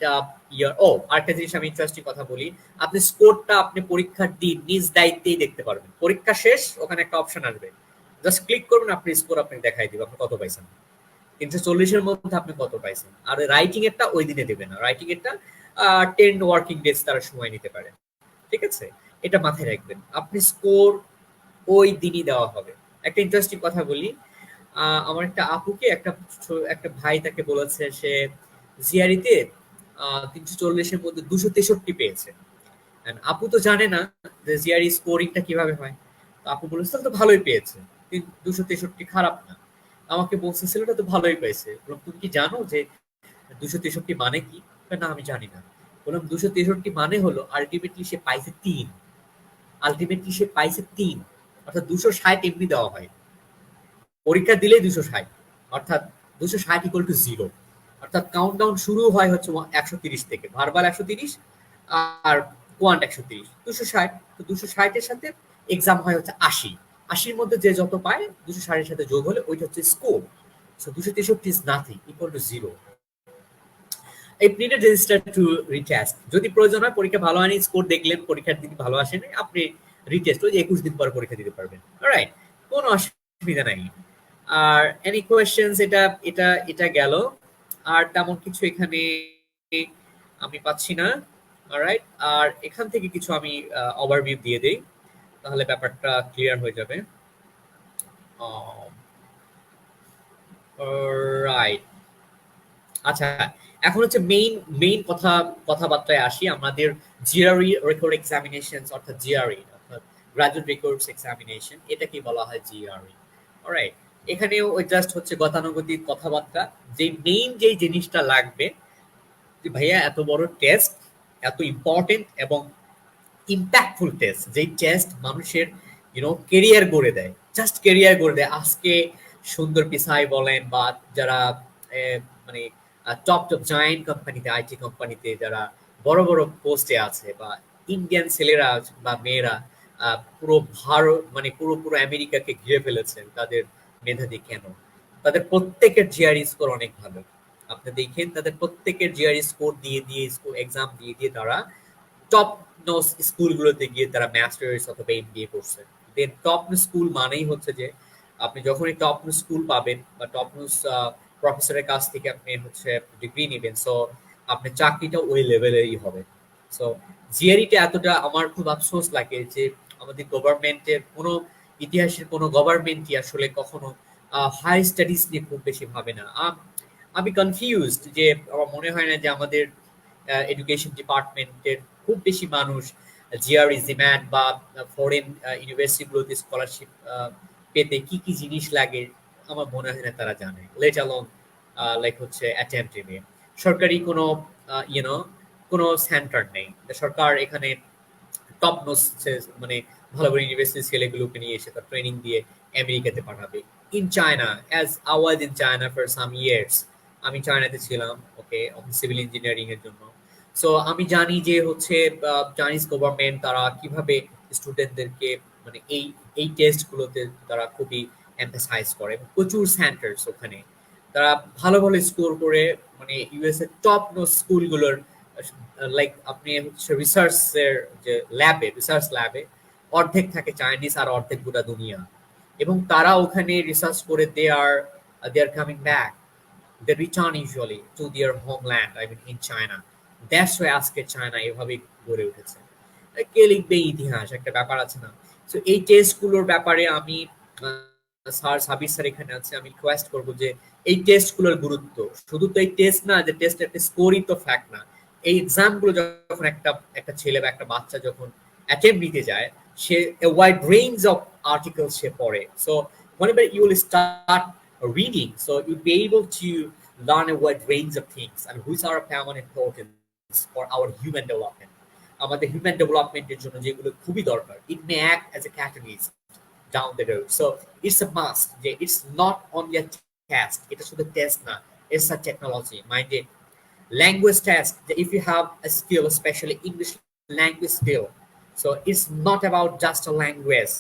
ইয়ার, আরেকটা জিনিস আমি ইন্টারেস্টিং কথা বলি, আপনি স্কোরটা আপনি পরীক্ষার দিন নিজ দায়িত্বেই দেখতে পারবেন। পরীক্ষা শেষ, ওখানে একটা অপশন আসবে, জাস্ট ক্লিক করবেন, আপনি স্কোর আপনাকে দেখাই দিবে আপনি কত পাইছেন, 340-এর মধ্যে আপনি কত পাইছেন। আর রাইটিং এরটা ওই দিনে দেবে না, রাইটিং এরটা 10 ওয়ার্কিং ডেজ তারা সময় নিতে পারে, ঠিক আছে? এটা মাথায় রাখবেন, আপনি স্কোর ওই দিনই দেওয়া হবে। একটা ইন্টারেস্টিং কথা বলি, আমার একটা আপুকে একটা ভাই তাকে বলেছে সে জিআরইতে 340-এর মধ্যে 263 পেয়েছে। আপু তো জানে না যে জিআরই স্কোরিংটা কিভাবে হয়, তো আপু বলেছে তো ভালোই পেয়েছে, 263 খারাপ না। আমাকে বলছে ছেলেটা তো ভালোই পেয়েছে। বললাম তুমি কি জানো যে 263 মানে কি? না আমি জানি না। বললাম 263 মানে হলো আলটিমেটলি সে পাইছে 3, আলটিমেটলি সে পাইছে 3, অর্থাৎ 260 এমনি দেওয়া হয়, পরীক্ষা দিলেই 260, অর্থাৎ 260 ইকুয়াল টু 0, অর্থাৎ কাউন্টডাউন শুরু হয় হচ্ছে 130 থেকে, ভার্বাল 130 আর কোয়ান্ট 130, 260। তো 260-এর সাথে এক্সাম হয় হচ্ছে 80, 80-র মধ্যে যে যত পায় 260-এর সাথে যোগ হলে ওইটা হচ্ছে score. So 263 is nothing, equal to 0। এই প্রিন্টেড রেজিস্টার টু রিটেস্ট, যদি প্রয়োজন হয়, পরীক্ষা ভালো হয়নি, স্কোর দেখলেন পরীক্ষার দিন ভালো আসেনি, আপনি রিটেস্ট ওই 21 দিন পর পরীক্ষা দিতে পারবেন। অলরাইট, কোনো অসুবিধা নাই। আর এনি কোয়েশ্চেন্স, এটা এটা এটা গেল, আর তেমন কিছু এখানে আমি পাচ্ছি না। অলরাইট, আর এখান থেকে কিছু আমি ওভারভিউ দিয়ে দেই, তাহলে ব্যাপারটা ক্লিয়ার হয়ে যাবে। রাইট, আচ্ছা, এখন হচ্ছে মেইন কথাবার্তায় আসি। আমাদের জিআরই রেকর্ড এক্সামিনেশন, অর্থাৎ জিআরই অর্থাৎ গ্রাজুয়েট রেকর্ডস এক্সামিনেশন, এটাকে বলা হয় জিআরই। অলরাইট, এখানেও ওই জাস্ট হচ্ছে গতানুগতিক কথাবার্তা। যে মেইন যেই জিনিসটা লাগবে, যে ভাইয়া এত বড় টেস্ট, এত ইম্পর্টেন্ট এবং ইম্প্যাক্টফুল টেস্ট, যেই টেস্ট মানুষের কেরিয়ার গড়ে দেয়, জাস্ট কেরিয়ার গড়ে দেয়। আজকে সুন্দর পিসাই বলেন বা যারা মানে টপ জায়ান্ট কোম্পানিতে, আইটি কোম্পানিতে যারা বড় বড় পোস্টে আছে, বা ইন্ডিয়ান ছেলেরা বা মেয়েরা পুরো ভারত মানে পুরো আমেরিকাকে ঘিরে ফেলেছেন তাদের মেধাবী কেন, তাদের প্রত্যেকের জিআরই স্কোর অনেক ভালো। আপনি দেখেন তাদের প্রত্যেকের জিআরই স্কোর দিয়ে স্কোর এক্সাম দিয়ে তারা টপ নোস স্কুলগুলোতে গিয়ে তারা মাস্টার্স অথবা এমবিএ করছে। দেন টপ স্কুল মানেই হচ্ছে যে আপনি যখনই টপ স্কুল পাবেন বা টপ প্রফেসরের কাছ থেকে আপনি হচ্ছে ডিগ্রি নেবেন, সো আপনার চাকরিটা ওই লেভেলেরই হবে। সো জিআরইটা এতটা আমার খুব আফসোস লাগে যে আমাদের গভর্নমেন্টের কোনো ইতিহাসের কোনো গভর্নমেন্টই আসলে কখনো হাই স্টাডিজ নিয়ে খুব বেশি ভাবে না। আমি কনফিউজড যে আমার মনে হয় না যে আমাদের এডুকেশন ডিপার্টমেন্টের খুব বেশি মানুষ জিআরই, জিম্যাট বা ফরেন ইউনিভার্সিটিগুলোতে স্কলারশিপ পেতে কি কি জিনিস লাগে আমার মনে হয় না তারা জানে, লেট অ্যালোন লাইক হচ্ছে অ্যাটেম্পট নিয়ে। সরকারি কোনো কোনো সেন্টার নেই, সরকার এখানে টপ নোস মানে ভালো করে ইউনিভার্সিটি ছেলেগুলোকে নিয়ে এসে তার ট্রেনিং দিয়ে আমেরিকাতে পাঠাবে। In China, as I was in China for some years, আমি চায়নাতে ছিলাম, ওকে, সিভিল ইঞ্জিনিয়ারিং এর জন্য। সো আমি জানি যে হচ্ছে চাইনিজ গভর্নমেন্ট তারা কিভাবে স্টুডেন্টদেরকে মানে এই টেস্টগুলোতে তারা খুবই এমফাসাইজ করে, প্রচুর সেন্টার্স ওখানে, তারা ভালো ভালো স্কোর করে মানে ইউএস এর টপ নোস স্কুলগুলোর লাইক আপনি হচ্ছে রিসার্চের যে রিসার্চ ল্যাবে অর্ধেক থাকে চাইনিজ আর অর্ধেক গোটা দুনিয়া, এবং তারা ওখানে রিসার্চ করে they are coming back, they return usually to their homeland, I mean in China. That's why আজকে চায়না এভাবে গড়ে উঠেছে। কে লিখবে ইতিহাস, একটা ব্যাপার আছে না? সো এই টেস্টগুলোর ব্যাপারে আমি স্যার সাবির স্যার এখানে আছে, আমি রিকোয়েস্ট করবো যে এই টেস্টগুলোর গুরুত্ব, শুধু তো এই টেস্ট না যে টেস্ট একটা স্কোরই তো ফ্যাক্ট না, এই এক্সামগুলো যখন একটা একটা ছেলে বা একটা বাচ্চা যখন অ্যাটেম্প নিতে যায়, সে a wide range of articles সে পড়ে। So whenever you will start reading, so you'll be able to learn a wide range of things and which are of paramount importance for our human development. আমাদের human ডেভেলপমেন্টের জন্য যেগুলো খুবই দরকার, it may act as a catalyst down the road. So it's a must যে it's not only a test, এটা শুধু test না, it's a technology minded language test. If you have a skill, especially English language skill, so it's not about just a language,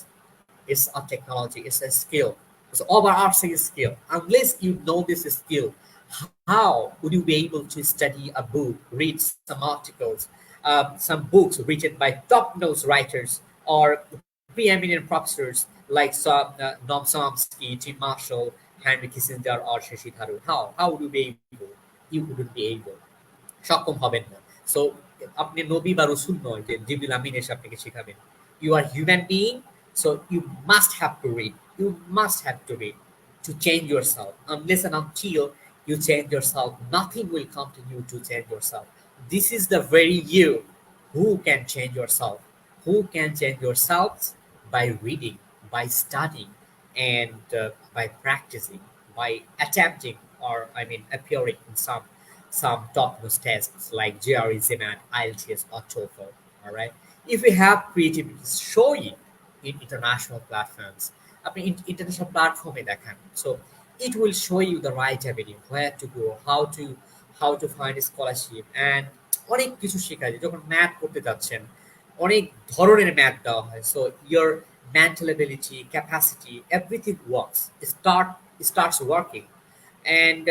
it's a technology, it's a skill, it's overarching skill. Unless you know this skill, how would you be able to study a book, read some articles, some books written by top-notch writers or preeminent professors like Noam Chomsky, Tim Marshall, Henry Kissinger, or Shashi Tharoor? How would you be able? You wouldn't be able. সক্ষম হবেন না। So আপনি নবী বা রসুল নয় যে জিবরিল Amin এসে আপনাকে শেখাবেন। You are human being, so you must have to read, you must have to read to change yourself. Unless and until you change yourself, nothing will come to you to change yourself. This is the very you who can change yourself. Who can change yourselves? By reading, by studying, and by practicing, by attempting, or I mean appearing in some top-notch tests like GRE, GMAT, IELTS, or TOEFL. All right. If we have creativity, show it in international platforms. আপনি international platformে দেখান, so it will show you the right avenue, where to go, how to find a scholarship, and অনেক কিছু শেখায়। যখন math করতে যাচ্ছেন, অনেক ধরনের ম্যাথ দেওয়া হয়, so your mental ability, capacity, everything works, starts working. And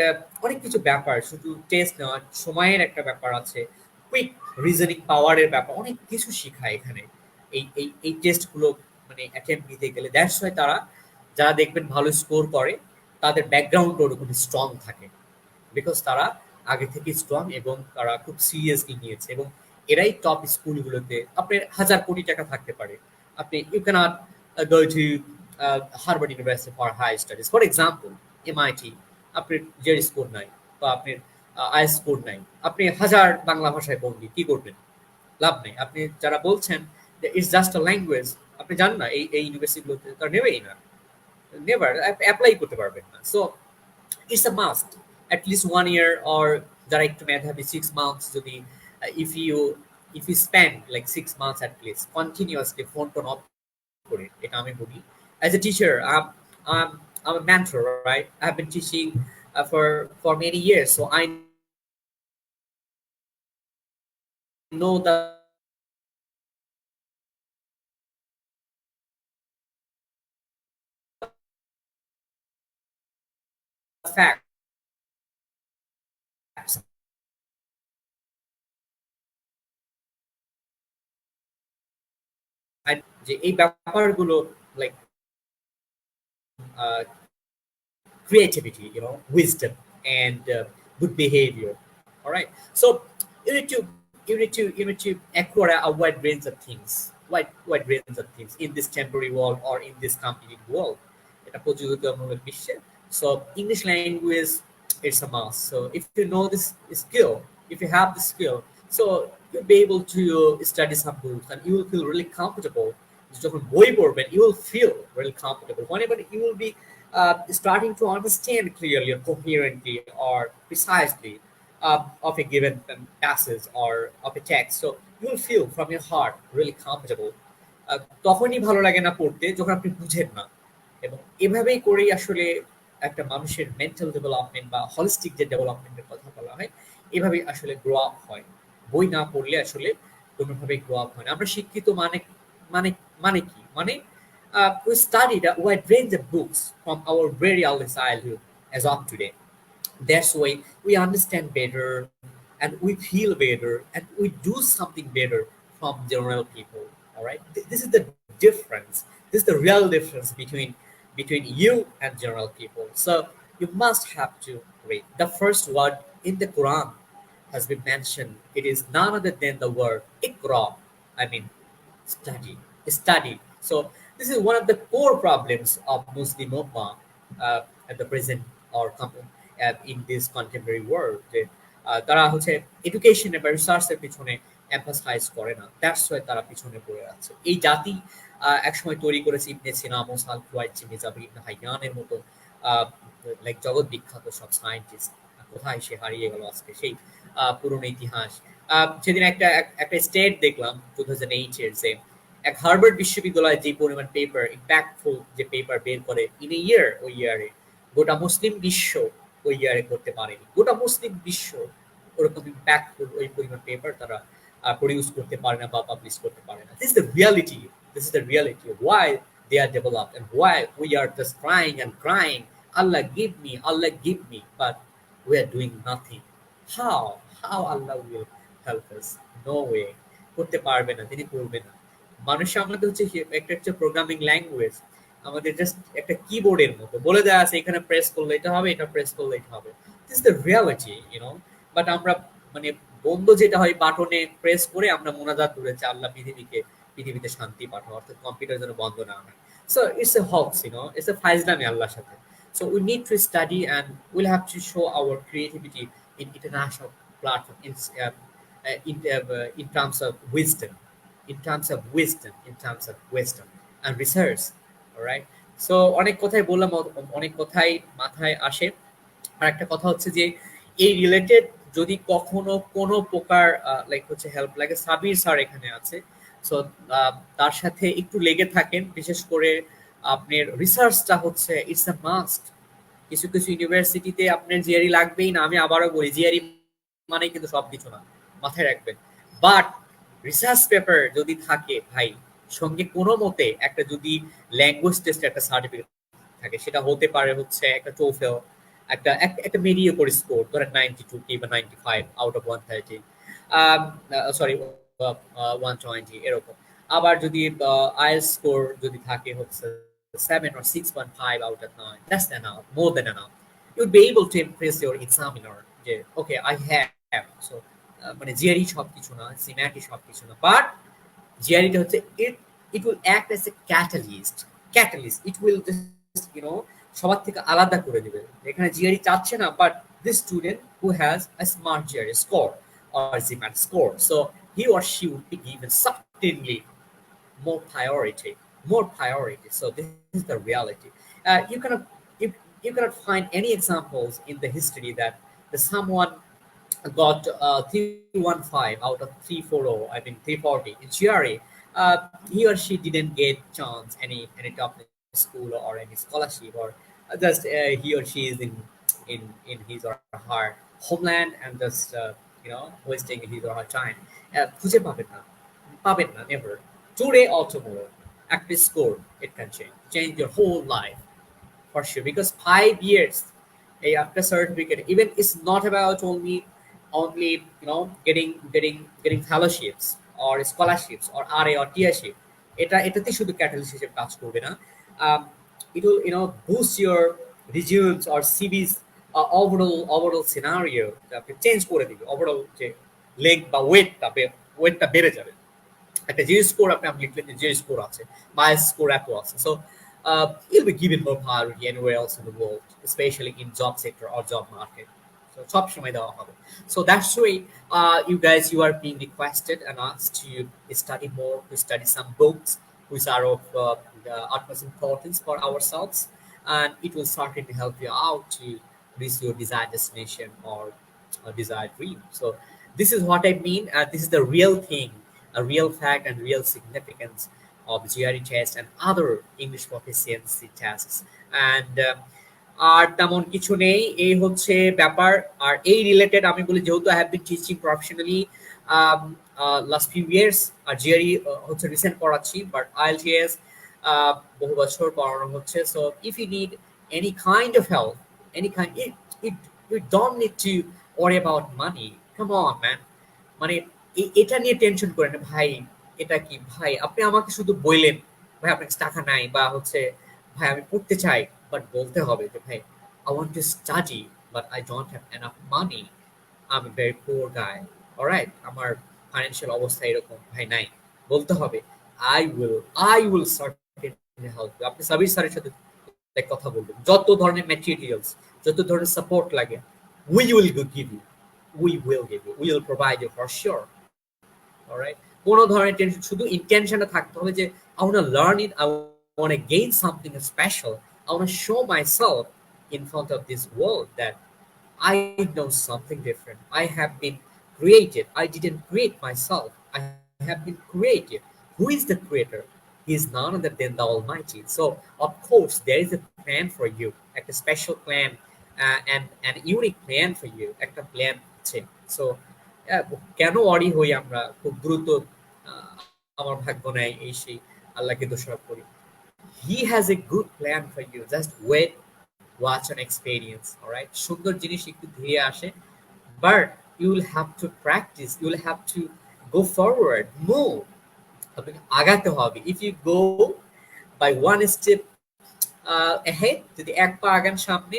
অনেক কিছু ব্যাপার, শুধু টেস্ট নয়, সময়ের একটা ব্যাপার আছে, কুইক রিজনিং পাওয়ারের ব্যাপার, অনেক কিছু শেখায় এখানে এই টেস্টগুলো মানে অ্যাটেম্প নিতে গেলে। দ্যাটস ওয়াই তারা যারা দেখবেন ভালো স্কোর করে, তাদের ব্যাকগ্রাউন্ড ওরকম স্ট্রং থাকে, বিকজ তারা আগে থেকে স্ট্রং এবং তারা খুব সিরিয়াসলি নিয়েছে। এবং এরাই টপ স্কুলগুলোতে, আপনার 1,000 কোটি টাকা থাকতে পারে, আপনি you cannot go to Harvard University for higher studies, for example MIT, আপনার জেড স্কোর নাই বা আপনার আইএস স্কোর নাই, আপনি 1,000 বাংলা ভাষায় পণ্ডিত, কি করবেন? লাভ নেই। আপনি যারা বলছেন যে ইটস জাস্ট আ ল্যাঙ্গুয়েজ, আপনি জান না এই ইউনিভার্সিটিগুলোতে তারা নেবেই না, নেভার অ্যাপ্লাই করতে পারবেন না। So it's a must at least 1 year, or যারা একটু মেধাবী 6 মান্থস যদি if you spend like 6 months at least continuously phone tone off করে, এটা আমি বলি as a teacher. I'm a mentor, right? I've been teaching for many years, so I know the facts. যে এই ব্যাপারগুলো like creativity, wisdom, and good behavior. All right. So you need to acquire a wide range of things, wide range of things in this temporary world or in this competitive world. এটা প্রযুক্তিমূলক বিশ্বে। So English language, it's a must. So if you know this skill, if you have the skill, so you'll be able to study some books and you will feel really comfortable. যখন বই পড়বেন, you will feel really comfortable. Whenever you will be starting to understand clearly or coherently or precisely of a given passage or of a text, so you will feel from your heart really comfortable. তখনই ভালো লাগে না পড়তে, যখন আপনি বুঝেন না। এবং এভাবেই করেই আসলে একটা মানুষের মেন্টাল ডেভেলপমেন্ট বা হলিস্টিক যে ডেভেলপমেন্টের কথা বলা হয়, এভাবেই আসলে গ্রো আপ হয়। বই না পড়লে আসলে কোনোভাবেই গ্রো আপ হয় না। আমরা শিক্ষিত মানে মানে মানে কি? মানে we studied a wide range of books from our very early childhood as of today. That's why we understand better and we feel better and we do something better from general people. All right, this is the difference. This is the real difference between you and general people. So you must have to read. The first word in the Quran has been mentioned. It is none other than the word ikra. I mean, study. So this is one of the core problems of Muslim Ummah at the present or in this contemporary world. তারা হচ্ছে এডুকেশনের বা রিসার্চের পিছনে emphasise করে না, that's why তারা পিছনে পড়ে আছে। এই জাতি একসময় তৈরি করেছে ইবনে সিনা, মোসাল কুয়াইচি, মিজাবি ইবনে হাইয়ানের মতো লাইক জগৎ বিখ্যাত সব সায়েন্টিস্ট। কোথায় সে হারিয়ে গেল আজকে সেই পুরনো ইতিহাস। সেদিন একটা স্টেট দেখলাম 2008 এর, যে এক হার্ভার্ড বিশ্ববিদ্যালয়ে যে পরিমাণ পেপার, ইম্প্যাক্টফুল যে পেপার বের করে ইন এ ইয়ার, ওই ইয়ারে গোটা মুসলিম বিশ্ব ওই ইয়ারে করতে পারেনি। গোটা মুসলিম বিশ্ব ওরকম ইম্প্যাক্টফুল ওই পরিমাণ পেপার তারা প্রডিউস করতে পারে না বা পাবলিশ করতে পারে না। This is the reality, this is the reality why they are developed and why we are just crying and crying, Allah give me, but we are doing nothing. How Allah will help us? No way. করতে পারবে না, তিনি করবে না। মানুষ আমাদের হচ্ছে একটা হচ্ছে প্রোগ্রামিং ল্যাঙ্গুয়েজ, আমাদের জাস্ট একটা কিবোর্ডের মতো বলে দেওয়া আছে এখানে প্রেস করলে এটা হবে, এটা প্রেস করলে এটা হবে। This is the reality, you know. But আমরা মানে বন্ধ যেটা হয় বাটনে প্রেস করে আমরা মোনাজাত করেছি আল্লাহ পৃথিবীতে শান্তি পাঠাও, অর্থাৎ কম্পিউটার যেন বন্ধ না হয়। So it's a hoax, you know, it's a ফাইজলামি আল্লাহর সাথে। So we need to study and we'll have to show our creativity in international platform in terms of wisdom, and research. All right. So অনেক কথাই বললাম, অনেক কথাই মাথায় আসে। আর একটা কথা হচ্ছে যে এই রিলেটেড যদি কখনো কোনো প্রকার লাইক হচ্ছে হেল্প লাগে, সাবির স্যার এখানে আছে, সো তার সাথে একটু লেগে থাকেন। বিশেষ করে আপনার রিসার্চটা হচ্ছে ইটস আ মাস্ট। কিছু ইউনিভার্সিটিতে আপনার জিআরই লাগবেই না, আমি আবারও বলি জিআরই মানে কিন্তু সবকিছু না, মাথায় রাখবেন। বাট রিসার্চ পেপার যদি থাকে ভাই, সঙ্গে কোনো মতে একটা যদি ল্যাঙ্গুয়েজ টেস্ট একটা সার্টিফিকেট থাকে, সেটা হতে পারে হচ্ছে একটা টোফেল, একটা মিডিয়াকোর স্কোর, ধরেন 92 বা 95 আউট অফ 130, সরি 120 এরকম। আবার যদি আইএলটিএস স্কোর যদি থাকে হচ্ছে 7 or 6.5 out of 9, that's enough, more than enough. You'll be able to impress your examiner. Okay, I have. So, মানে জিআরই সবকিছু না, সিম্যাটই সবকিছু না, বাট জিআরইটা হচ্ছে it will act as a catalyst. It will just, সবার থেকে আলাদা করে দিবে। এখানে জিআরই চাচ্ছে না, but this student who has a smart GRE score or CMAT score, so he or she would be given certainly more priority. So this is the reality. You cannot find any examples in the history that someone got 315 out of 340 in GRE. He or she didn't get chance any top school or any scholarship, or just he or she is in his or her homeland and just wasting his or her time. খুঁজে পাবেন না, never. Today or tomorrow, active score, it can change your whole life for sure. Because 5 years after certificate, even it's not about only getting fellowships or scholarships or RA or tiership. এটাতে শুধু catalyst হিসেবে কাজ করবে না। It will boost your resumes or CVs overall scenario, change করে দিবে। Overall যে leg বা ওয়েটটা বেড়ে যাবে। একটা জিও স্কোর আপনি লিখলেন যে জিও স্কোর আছে, মাইল স্কোর এত আছে, so you'll be given more priority anywhere else in the world, especially in job sector or job market. So সব সময় দেওয়া হবে। So that's why you are being requested and asked to study more, to study some books which are of the utmost importance for ourselves, and it will certainly help you out to reach your desired destination or desired dream. So this is what I mean. This is the real thing, a real fact and real significance of GRE test and other English proficiency tests. And আর তেমন কিছু নেই, এই হচ্ছে ব্যাপার। আর এই related আমি বলি, যেহেতু I have been teaching professionally last few years, আর জিআরই হচ্ছে রিসেন্ট পড়াচ্ছি, বাট আইএলটিএস বহু বছর পড়ানো হচ্ছে। So if you need any kind of help, you don't need to worry about money. Come on, man. মানে এটা নিয়ে টেনশন করেন না ভাই, এটা কি ভাই, আপনি আমাকে শুধু বললেন ভাই আপনার টাকা নাই, বা হচ্ছে ভাই আমি পড়তে চাই, বাট বলতে হবে যে ভাই I want to study but I don't have enough money, I'm a very poor guy, alright, আমার ফাইন্যান্সিয়াল অবস্থা এরকম ভাই নাই, বলতে হবে I will certainly help you. আপনি সাবির স্যারের সাথে কথা বলবেন, যত ধরনের ম্যাটেরিয়ালস, যত ধরনের সাপোর্ট লাগে, we will give you. we will give you, we will provide you for sure. Alright, কোনো ধরনের টেনশন, শুধু ইন্টেনশনটা থাকতে হবে যে I want to learn it, I want to gain something special, I want to show myself in front of this world that I know something different. I have been created. I didn't create myself. I have been created. Who is the creator? He is none other than the Almighty. So, of course, there is a plan for you, like a special plan and an unique plan for you, like a plan. So, কেন অরি হই আমরা খুব দ্রুত আমার ভাগ্য নাই এই সেই আল্লাহকে দোষারোপ করি? He has a good plan for you. Just wait, watch and experience. All right, সুন্দর জিনিস একটু ধীরে আসে, but you will have to practice, you will have to go forward, move. আপনাকে আগাতে হবে. If you go by one step ahead, যদি এক পা আগান সামনে,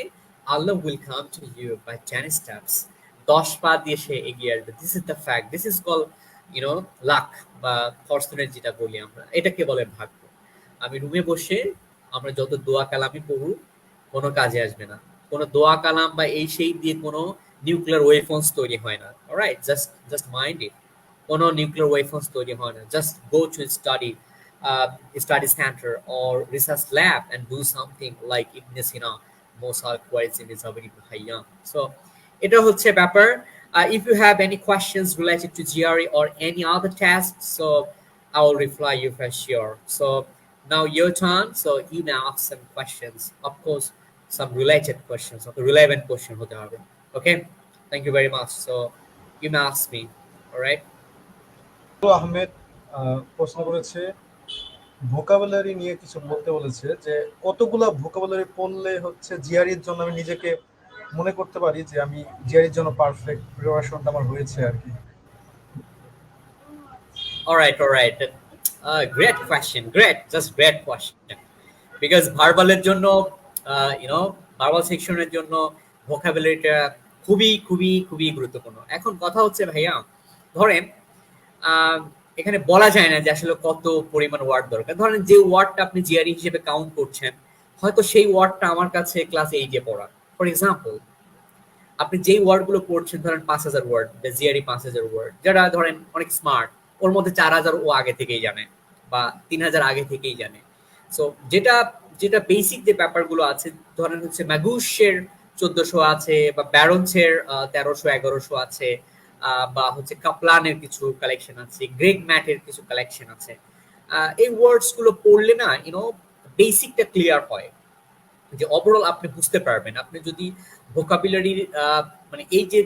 Allah will come to you by 10 steps. 10 পা দিয়ে সে এগিয়ে আসবে. This is the fact. This is called, you know, luck বা ফরচুনেট যেটা বলি আমরা, এটাকে বলে ভাগ্য। আমি রুমে বসে আমরা যত দোয়া কালামই পড়ু, কোনো কাজে আসবে না। কোনো দোয়া কালাম বা এই সেই দিয়ে কোনো নিউক্লিয়ার ওয়েপন্স তৈরি হয় না। Alright, just mind it. কোনো নিউক্লিয়ার ওয়েপন্স তৈরি হয় না। Just go to study center or research lab and do something like 𝗵𝗶𝗵𝗵 𝗦𝗲𝗂𝗶𝗵। So এটা হচ্ছে ব্যাপার। If you have any questions related to GRE or any other test, so I will reply you for sure. So now your turn, so you may ask some questions. Of course, some related questions, or relevant question হতে হবে। Okay, thank you very much. So you may ask me. All right. Ahmed প্রশ্ন করেছে vocabulary নিয়ে কিছু বলতে বলেছে, যে কতগুলা ভোকাবুলারি পড়লে হচ্ছে জিআরইর জন্য আমি নিজেকে মনে করতে পারি যে আমি জিআরইর জন্য পারফেক্ট প্রিপারেশনটা আমার হয়েছে আর কি। All right. Great question. Just great question. Because ভার্বালের জন্য ভার্বাল সেকশনের জন্য ভোকাবুলারিটা খুবই গুরুত্বপূর্ণ। এখন কথা হচ্ছে ভাইয়া, ধরেন এখানে বলা যায় না যে আসলে কত পরিমাণ ওয়ার্ড দরকার। ধরেন যে ওয়ার্ডটা আপনি জিআরই হিসেবে কাউন্ট করছেন, হয়তো সেই ওয়ার্ডটা আমার কাছে ক্লাস 8-এ পড়া। ফর এক্সাম্পল, আপনি যেই ওয়ার্ডগুলো পড়ছেন, ধরেন 5000 ওয়ার্ড, জিআরই 5000 ওয়ার্ড, যারা ধরেন অনেক স্মার্ট, ওর মধ্যে 4000 ও আগে থেকেই জানে বা 3000 আগে থেকেই জানে। সো যেটা বেসিক যে ব্যাপারগুলো আছে, ধরেন হচ্ছে ম্যাগুসের 1400 আছে, বা ব্যারনসের 1300-1100 আছে, বা হচ্ছে কাপলানের কিছু কালেকশন আছে, গ্রেগ ম্যাটের কিছু কালেকশন আছে। এই ওয়ার্ডস গুলো পড়লে না বেসিকটা ক্লিয়ার হয়, যে ওভারঅল আপনি বুঝতে পারবেন। আপনি যদি ভোকাবুলারির এই যে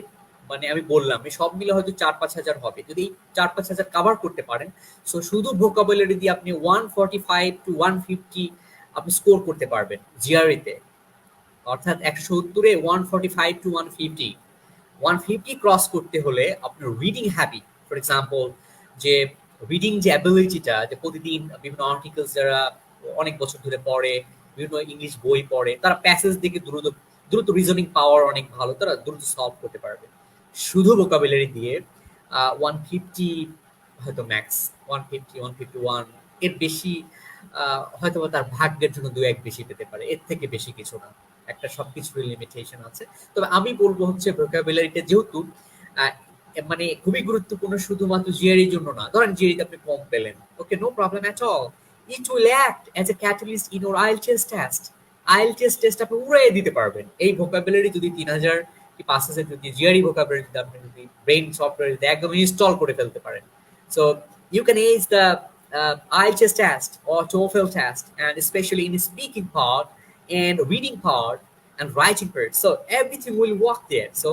আমি বললাম, এই সব মিলে হয়তো 4-5 হাজার হবে। যদি 4-5 হাজার কভার করতে পারেন, সো শুধু ভোকাবুলারি দিয়ে আপনি 145 to 150 আপনি স্কোর করতে পারবেন জিআরইতে। অর্থাৎ 170-এ 145 to 150 ক্রস করতে হলে আপনার রিডিং হ্যাবিট, ফর এক্সাম্পল যে রিডিং যে অ্যাবিলিটিটা, যে প্রতিদিন বিভিন্ন আর্টিকেলস যারা অনেক বছর ধরে পড়ে, বিভিন্ন ইংলিশ বই পড়ে, তারা প্যাসেজ দেখে দ্রুত রিজনিং পাওয়ার অনেক ভালো, তারা দ্রুত সলভ করতে পারবে। শুধু ভোকাবুলারি দিয়ে 150 হয়তো ম্যাক্স, 150-151, এর বেশি হয়তো তার ভাগ্যের জন্য 2-1 বেশি পেতে পারে, এর থেকে বেশি কিছু না। একটা সবকিছুর লিমিটেশন আছে। তবে আমি বলবো হচ্ছে ভোকাবুলারিটা যেহেতু খুবই গুরুত্বপূর্ণ, শুধুমাত্র জিআরইর জন্য না। ধরেন জিআরইতে আপনি কম পেলেন, okay, no problem at all, it will act as a catalyst in your IELTS test. IELTS test আপনি উড়িয়ে দিতে পারবেন এই ভোকাবুলারি যদি 3000 কি 5000 যদি জিআরই ভোকাবুলারি আপনি যদি ব্রেইন সফটওয়্যার একদম ইনস্টল করে ফেলতে পারেন, so you can ace the IELTS test or TOEFL test, and especially in the speaking part and reading part and writing part, so everything will work there. So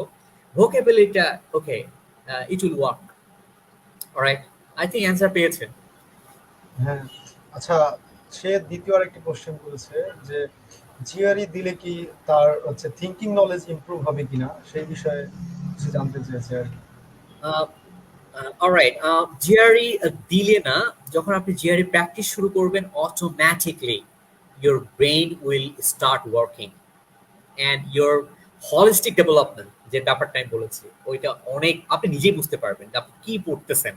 vocabulary, okay, it will work. All right, I think answer পেয়েছেন। হ্যাঁ, আচ্ছা, সে দ্বিতীয় আরেকটি question করেছে যে GRE দিলে কি তার হচ্ছে থিঙ্কিং নলেজ ইমপ্রুভ হবে কিনা, সেই বিষয়ে কিছু জানতে চেয়েছে আর কি। অলরাইট, জিআরই দিলে না, যখন আপনি জিআরই প্র্যাকটিস শুরু করবেন, automatically your brain will start working and your holistic development, যে ব্যাপারটা আমি বলেছি, ওইটা অনেক আপনি নিজেই বুঝতে পারবেন যে আপনি কি পড়তেছেন,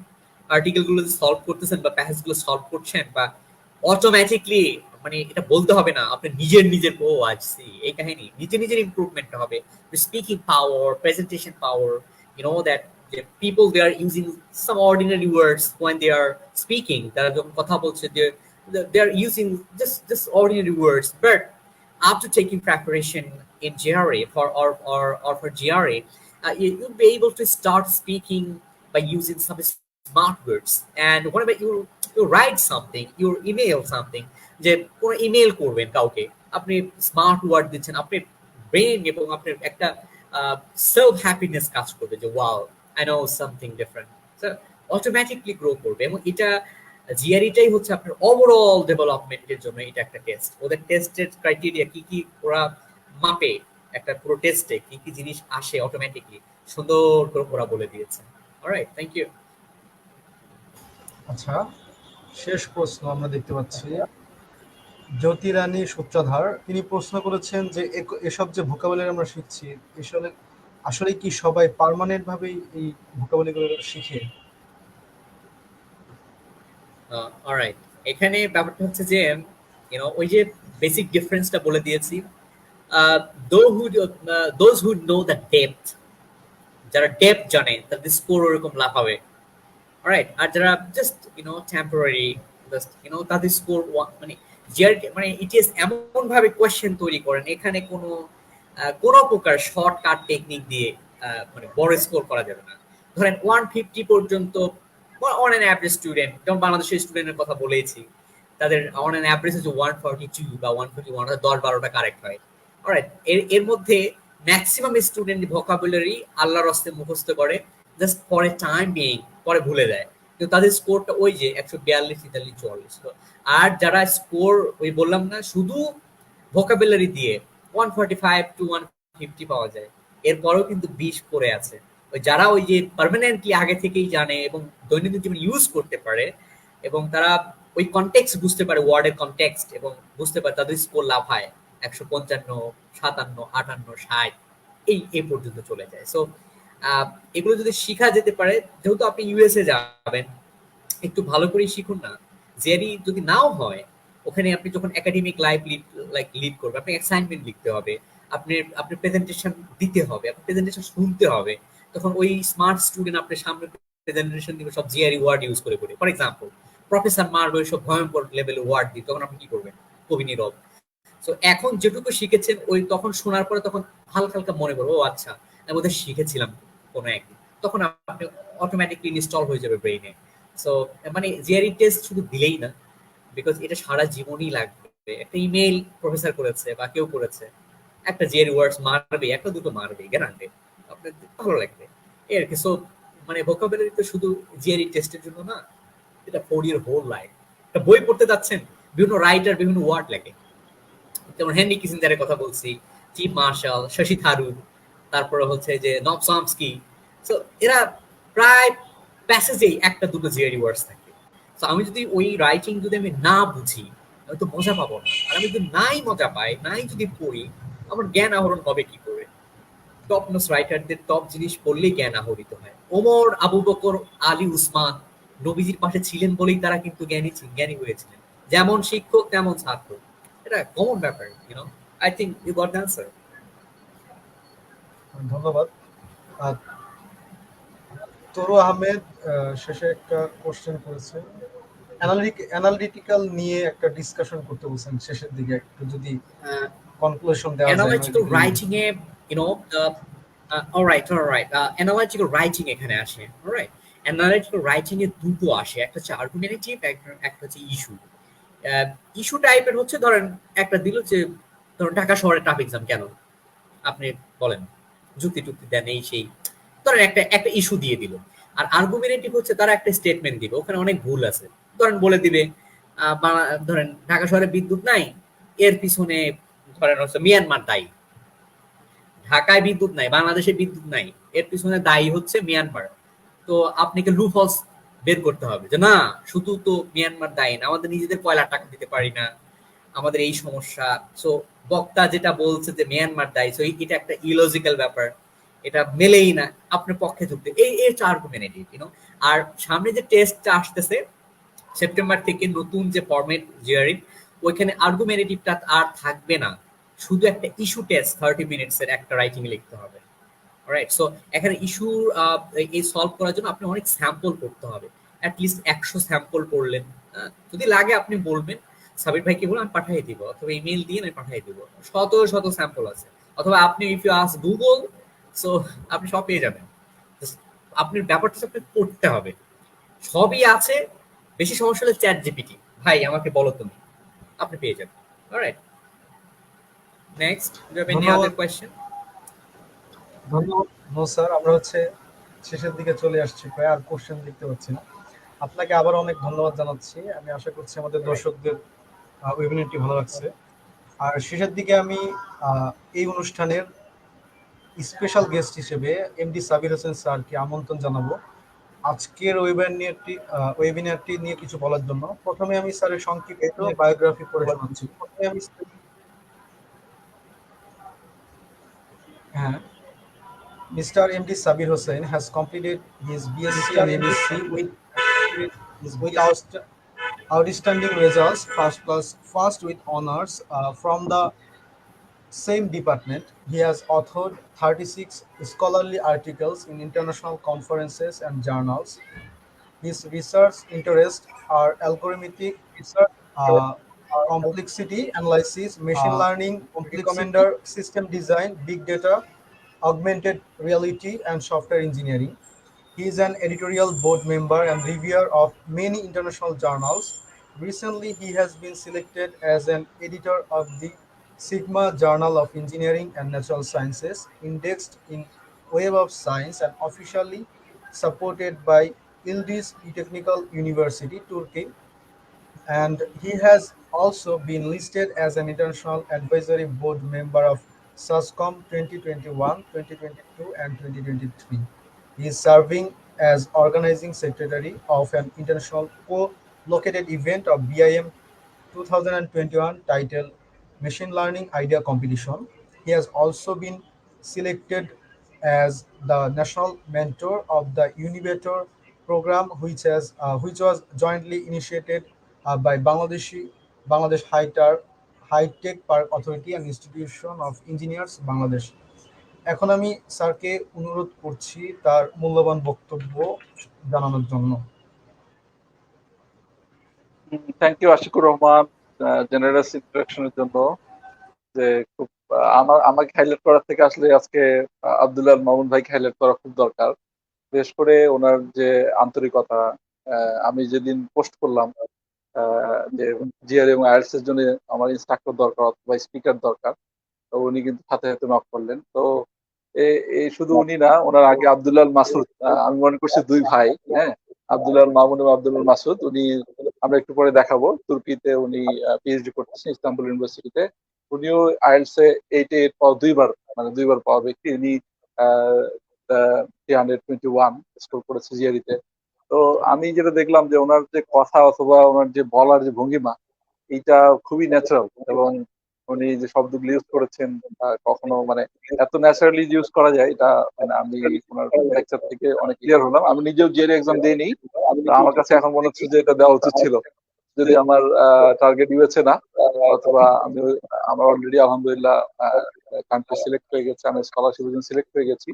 আর্টিকেলগুলো সলভ করতেছেন বা প্যাসেজগুলো সলভ করছেন, বা অটোমেটিকলি এটা বলতে হবে না, আপনি নিজের আসছি এই কাহিনী, নিজের ইমপ্রুভমেন্ট হবে। Speaking power, presentation power, you know that the people they are using some ordinary words when they are speaking, তারা যখন কথা বলছে they are using just ordinary words, but after taking preparation in GRE or for GRE, you'll be able to start speaking by using some smart words. And whenever you write something, you email something, যে কোনো email করবেন কাউকে, আপনি smart word দিচ্ছেন, আপনি brain এবং আপনার একটা সেলফ হ্যাপিনেস কাজ করবে যে wow I know something different, so automatically grow করবে। এবং এটা জিআরইটাই হচ্ছে আপনার ওভারঅল ডেভেলপমেন্টের জন্য এটা একটা টেস্ট। ওদের টেস্টের ক্রাইটেরিয়া কি কি ওরা মাপে, একটা পুরো টেস্টে কি কি জিনিস আসে অটোমেটিকলি সুন্দর করে ওরা বলে দিয়েছে। Alright, thank you. আচ্ছা, শেষ প্রশ্ন আমরা দেখতে পাচ্ছি জ্যোতি রানী সূত্রাধার, তিনি প্রশ্ন করেছেন যে এসব যে ভোকাবুলারি আমরা শিখছি আসলে কি সবাই পার্মানেন্ট ভাবেই এই ভোকাবুলারিগুলো শিখে? অলরাইট, এখানে ব্যাপারটা হচ্ছে যে ওই যে বেসিক ডিফারেন্সটা বলে দিয়েছি। Those who know the depth, যারা ডেপথ জানে তাদের স্কোর ওরকম লাফাবে। অলরাইট, আর যারা জাস্ট টেম্পোরারি জাস্ট তাদের স্কোর মানে মানে ইটিএস এমন ভাবে কোয়েশ্চেন তৈরি করেন, এখানে কোনো প্রকার শর্টকাট টেকনিক দিয়ে মানে বড় স্কোর করা যাবে না। ধরেন 150 পর্যন্ত অন অ্যান অ্যাভারেজ স্টুডেন্ট, যেমন বাংলাদেশের স্টুডেন্টের কথা বলেছি, তাদের অন অ্যান অ্যাভারেজ হচ্ছে 142 বা 141, 10-12টা কারেক্ট হয়। অলরাইট, এর মধ্যে ম্যাক্সিমাম স্টুডেন্ট ভোকাবুলারি আল্লাহর হস্তে মুখস্থ করে, জাস্ট পরে টাইম বিং পরে ভুলে দেয়, কিন্তু তাদের স্কোরটা ওই যে 142, 43, 44। আর যারা স্কোর ওই বললাম না শুধু ভোকাবুলারি দিয়ে 145 to 150 পাওয়া যায়, এরপরেও কিন্তু 20 পড়ে আছে। ওই যারা ওই যে পার্মানেন্টলি আগে থেকেই জানে এবং দৈনন্দিন জীবনে ইউজ করতে পারে এবং তারা ওই কনটেক্সট বুঝতে পারে, ওয়ার্ডের কনটেক্সট, এবং বুঝতে পারে, তাদের স্কোর লাফায় 155, 57, 58, 60 এই পর্যন্ত চলে যায়। সো এগুলো যদি শিখা যেতে পারে, যেহেতু আপনি ইউএসএ যাবেন, একটু ভালো করে শিখুন না। জেরি যদি নাও হয়, ওখানে আপনি যখন একাডেমিক লাইফ লিড করবেন, আপনি অ্যাসাইনমেন্ট লিখতে হবে, আপনি প্রেজেন্টেশন দিতে হবে, আপনি প্রেজেন্টেশন শুনতে হবে, তখন ওই স্মার্ট স্টুডেন্ট আপনার সামনে প্রেজেন্টেশন দিবে সব জিআরই ওয়ার্ড ইউজ করে। ফর এক্সাম্পল, প্রফেসর মারবে সব ভয়ঙ্কর লেভেলের ওয়ার্ড দিয়ে, তখন আপনি কি করবেন? কবি নীরব। সো এখন যেটুকু শিখেছেন ওই তখন শোনার পরে তখন হালকা হালকা মনে পড়বে, ও আচ্ছা আমি বোধহয় শিখেছিলাম কোনো একদিন, তখন আপনি অটোমেটিকলি ইনস্টল হয়ে যাবে ব্রেইনে। সো মানে জিআরই টেস্ট শুধু দিলেই না, বিকজ এটা সারা জীবনই লাগবে। একটা ইমেল প্রফেসর করেছে বা কেউ করেছে, একটা জিআরই ওয়ার্ডস মারবে, একটা দুটো মারবে, গ্যারান্টেড আপনার ভালো লাগবে এর কি। সো মানে ভোকাবুলারি তো শুধু জিআরই টেস্টের জন্য না, এটা ফর ইয়ার হোল লাইফ। একটা বই পড়তে যাচ্ছেন, বিভিন্ন রাইটার বিভিন্ন ওয়ার্ড লাগে, যেমন হেনরি কিসিঞ্জারের কথা বলছি, টি মার্শাল, শশী থারুর, তারপরে হচ্ছে যে নব চমস্কি। সো এরা প্রায় প্যাসেজেই একটা দুটো জিআরই ওয়ার্ডস থাকে। সো আমি যদি ওই রাইটিং যদি আমি না বুঝি, আমি তো মজা পাবো না। আর আমি যদি নাই মজা পাই, নাই যদি পড়ি, আমার জ্ঞান আহরণ হবে কি করে? টপ নোস রাইটারদের টপ জিনিস পড়লেই জ্ঞান আহরিত হয়। ওমর, আবু বকর, আলী, উসমান নবীজির পাশে ছিলেন বলেই তারা কিন্তু জ্ঞানী হয়েছিলেন। যেমন শিক্ষক তেমন ছাত্র, এটা কমন ব্যাপার। I think you got the answer. ধন্যবাদ। তরু আহমেদ শেষে একটা কোশ্চেন করেছে, অ্যানালিটিক্যাল নিয়ে একটা ডিসকাশন করতে বলছেন শেষের দিকে, একটু যদি কনক্লুশন দেওয়া যায়। অ্যানালিটিক্যাল রাইটিং এ অলরাইট, অ্যানালিটিক্যাল রাইটিং এখানে আসে। অলরাইট, অ্যানালিটিক্যাল রাইটিং এ দুটো আসে, একটা হচ্ছে আর্গুমেন্টেটিভ, একটা হচ্ছে ইস্যু। ইস্যু টাইপের হচ্ছে ধরেন একটা দিল যে ধরেন ঢাকা শহরের ট্রাফিক জ্যাম কেন, আপনি বলেন, যুক্তি টুক্তি দেন, এই সেই, ধরেন একটা ইস্যু দিয়ে দিল। আর আর্গুমেন্টেটিভ হচ্ছে তারা একটা স্টেটমেন্ট দিবে, ওখানে অনেক ভুল আছে, ধরেন বলে দিবে ধরেন ঢাকা শহরে বিদ্যুৎ নাই, এর পিছনে ধরেন হচ্ছে মিয়ানমার দায়ী। ঢাকায় বিদ্যুৎ নাই, বাংলাদেশে বিদ্যুৎ নাই, এর পিছনে দায়ী হচ্ছে মিয়ানমার। তো আপনাকে লুফলস বের করতে হবে যে না, শুধু তো মিয়ানমার দায়ী না, আমাদের নিজেদের কয়লার টাকা দিতে পারি না, আমাদের এই সমস্যা। সো বক্তা যেটা বলছে যে মিয়ানমার দায়ী, সো এটা একটা ইলজিক্যাল ব্যাপার, এটা মেলেই না, আপনার পক্ষে যুক্তি, এই আর্গুমেন্টেটিভ। আর সামনে যে টেস্টটা আসতেছে সেপ্টেম্বর থেকে, নতুন যে ফরম্যাট জিআরই, ওইখানে আর্গুমেন্টেটিভটা আর থাকবে না, শুধু একটা ইস্যু টেস্ট 30 মিনিটস এর একটা রাইটিং লিখতে হবে। রাইট। সো এখানে ইস্যু এই সলভ করার জন্য আপনি অনেক স্যাম্পল করতে হবে, অ্যাটলিস্ট 100 স্যাম্পল করলেন। যদি লাগে আপনি বলবেন সাবির ভাইকে বলে আমি পাঠিয়ে দিব, অথবা ইমেল দিয়ে আমি পাঠিয়ে দিব, শত শত স্যাম্পল আছে। অথবা আপনি if you ask Google, so আপনি সব পেয়ে যাবেন। Just আপনি ব্যাপারটা হচ্ছে আপনাকে করতে হবে, সবই আছে। বেশি সমস্যা হলে চ্যাট জিপিটি, ভাই আমাকে বলো তুমি, আপনি পেয়ে যাবেন। Alright, next, do have any ধন্যবাদ। আদার কোয়েশ্চেন? ধন্যবাদ। নো স্যার, আমরা হচ্ছে শেষের দিকে চলে আসছি, প্রায় আর কোশ্চেন দেখতে পাচ্ছি না। আপনাকে আবার অনেক ধন্যবাদ জানাচ্ছি। আমি আশা করছি আমাদের দর্শকদের ওয়েবিনারটি ভালো লাগছে। আর শেষের দিকে আমি এই অনুষ্ঠানের স্পেশাল গেস্ট হিসেবে এমডি সাবির হোসেন স্যারকে আমন্ত্রণ জানাবো আজকের ওয়েবিনারটি নিয়ে কিছু বলার জন্য। প্রথমে আমি স্যারের সংক্ষিপ্ত বায়োগ্রাফি পড়ে শোনাচ্ছি। প্রথমে আমি হ্যাঁ, Mr. MD Sabir Hossain has completed his BSc and MSc with outstanding results, first with honors from the same department. He has authored 36 scholarly articles in international conferences and journals. His research interests are algorithmic complexity analysis, machine learning, recommender system design, big data, augmented reality, and software engineering. He is an editorial board member and reviewer of many international journals. Recently, he has been selected as an editor of the Sigma Journal of Engineering and Natural Sciences, indexed in Web of Science, and officially supported by Yildiz Technical University, Turkey. And he has also been listed as an international advisory board member of SASCOM 2021, 2022, and 2023. He is serving as organizing secretary of an international co-located event of BIM 2021 titled Machine Learning Idea Competition. He has also been selected as the national mentor of the Univator program, which was jointly initiated by Bangladesh High Tech Park Authority and Institution of Engineers Bangladesh. এখন আমি স্যারকে অনুরোধ করছি তার মূল্যবান বক্তব্য জানানোর জন্য। Thank you Ashikur Rahman generous ইন্ট্রোডাকশনের জন্য। যে খুব আমাকে হাইলাইট করার থেকে আসলে আজকে আব্দুল্লাহ মামুন ভাইকে হাইলাইট করা খুব দরকার। বিশেষ করে ওনার যে আন্তরিকতা, আমি যেদিন পোস্ট করলাম যে জিআরই এবং আইএলটিএস এর জন্য আমার ইনস্ট্রাক্টর দরকার অথবা স্পিকার দরকার, তো উনি কিন্তু সাথে সাথে নক করলেন। তো এই শুধু উনি না, ওনার আগে আব্দুল্লাহ মাসুদ, আমি মনে করছি দুই ভাই, হ্যাঁ, আব্দুল্লাহ মামুন এবং আব্দুল্লাহ মাসুদ। উনি আমরা একটু পরে দেখাবো, তুর্কিতে উনি পিএইচডি করতেছেন ইস্তাম্বুল ইউনিভার্সিটিতে। উনিও আইএলটিএস এ 88 পাওয়া দুইবার পাওয়া ব্যক্তি। উনি 321 স্কোর করেছে জিআরইতে। তো আমি যেটা দেখলাম যে ওনার যে কথা অথবা ওনার যে বলার যে ভঙ্গিমা, এইটা খুবই ন্যাচারাল। এবং উনি যে শব্দগুলো ইউজ করেছেন কখনো মানে এত ন্যাচারালি ইউজ করা যায়, এটা মানে আমি ওনার লেকচার থেকে অনেক ক্লিয়ার হলাম। আমি নিজেও জিআরই এক্সাম দিইনি, আমার কাছে এখন মনে হচ্ছে যে এটা দেওয়া উচিত ছিল, যদি আমার টার্গেট ইউএসএ না, অথবা আমার অলরেডি আলহামদুলিল্লাহ কান্ট্রি সিলেক্ট হয়ে গেছে, আমি স্কলারশিপের জন্য সিলেক্ট হয়ে গেছি,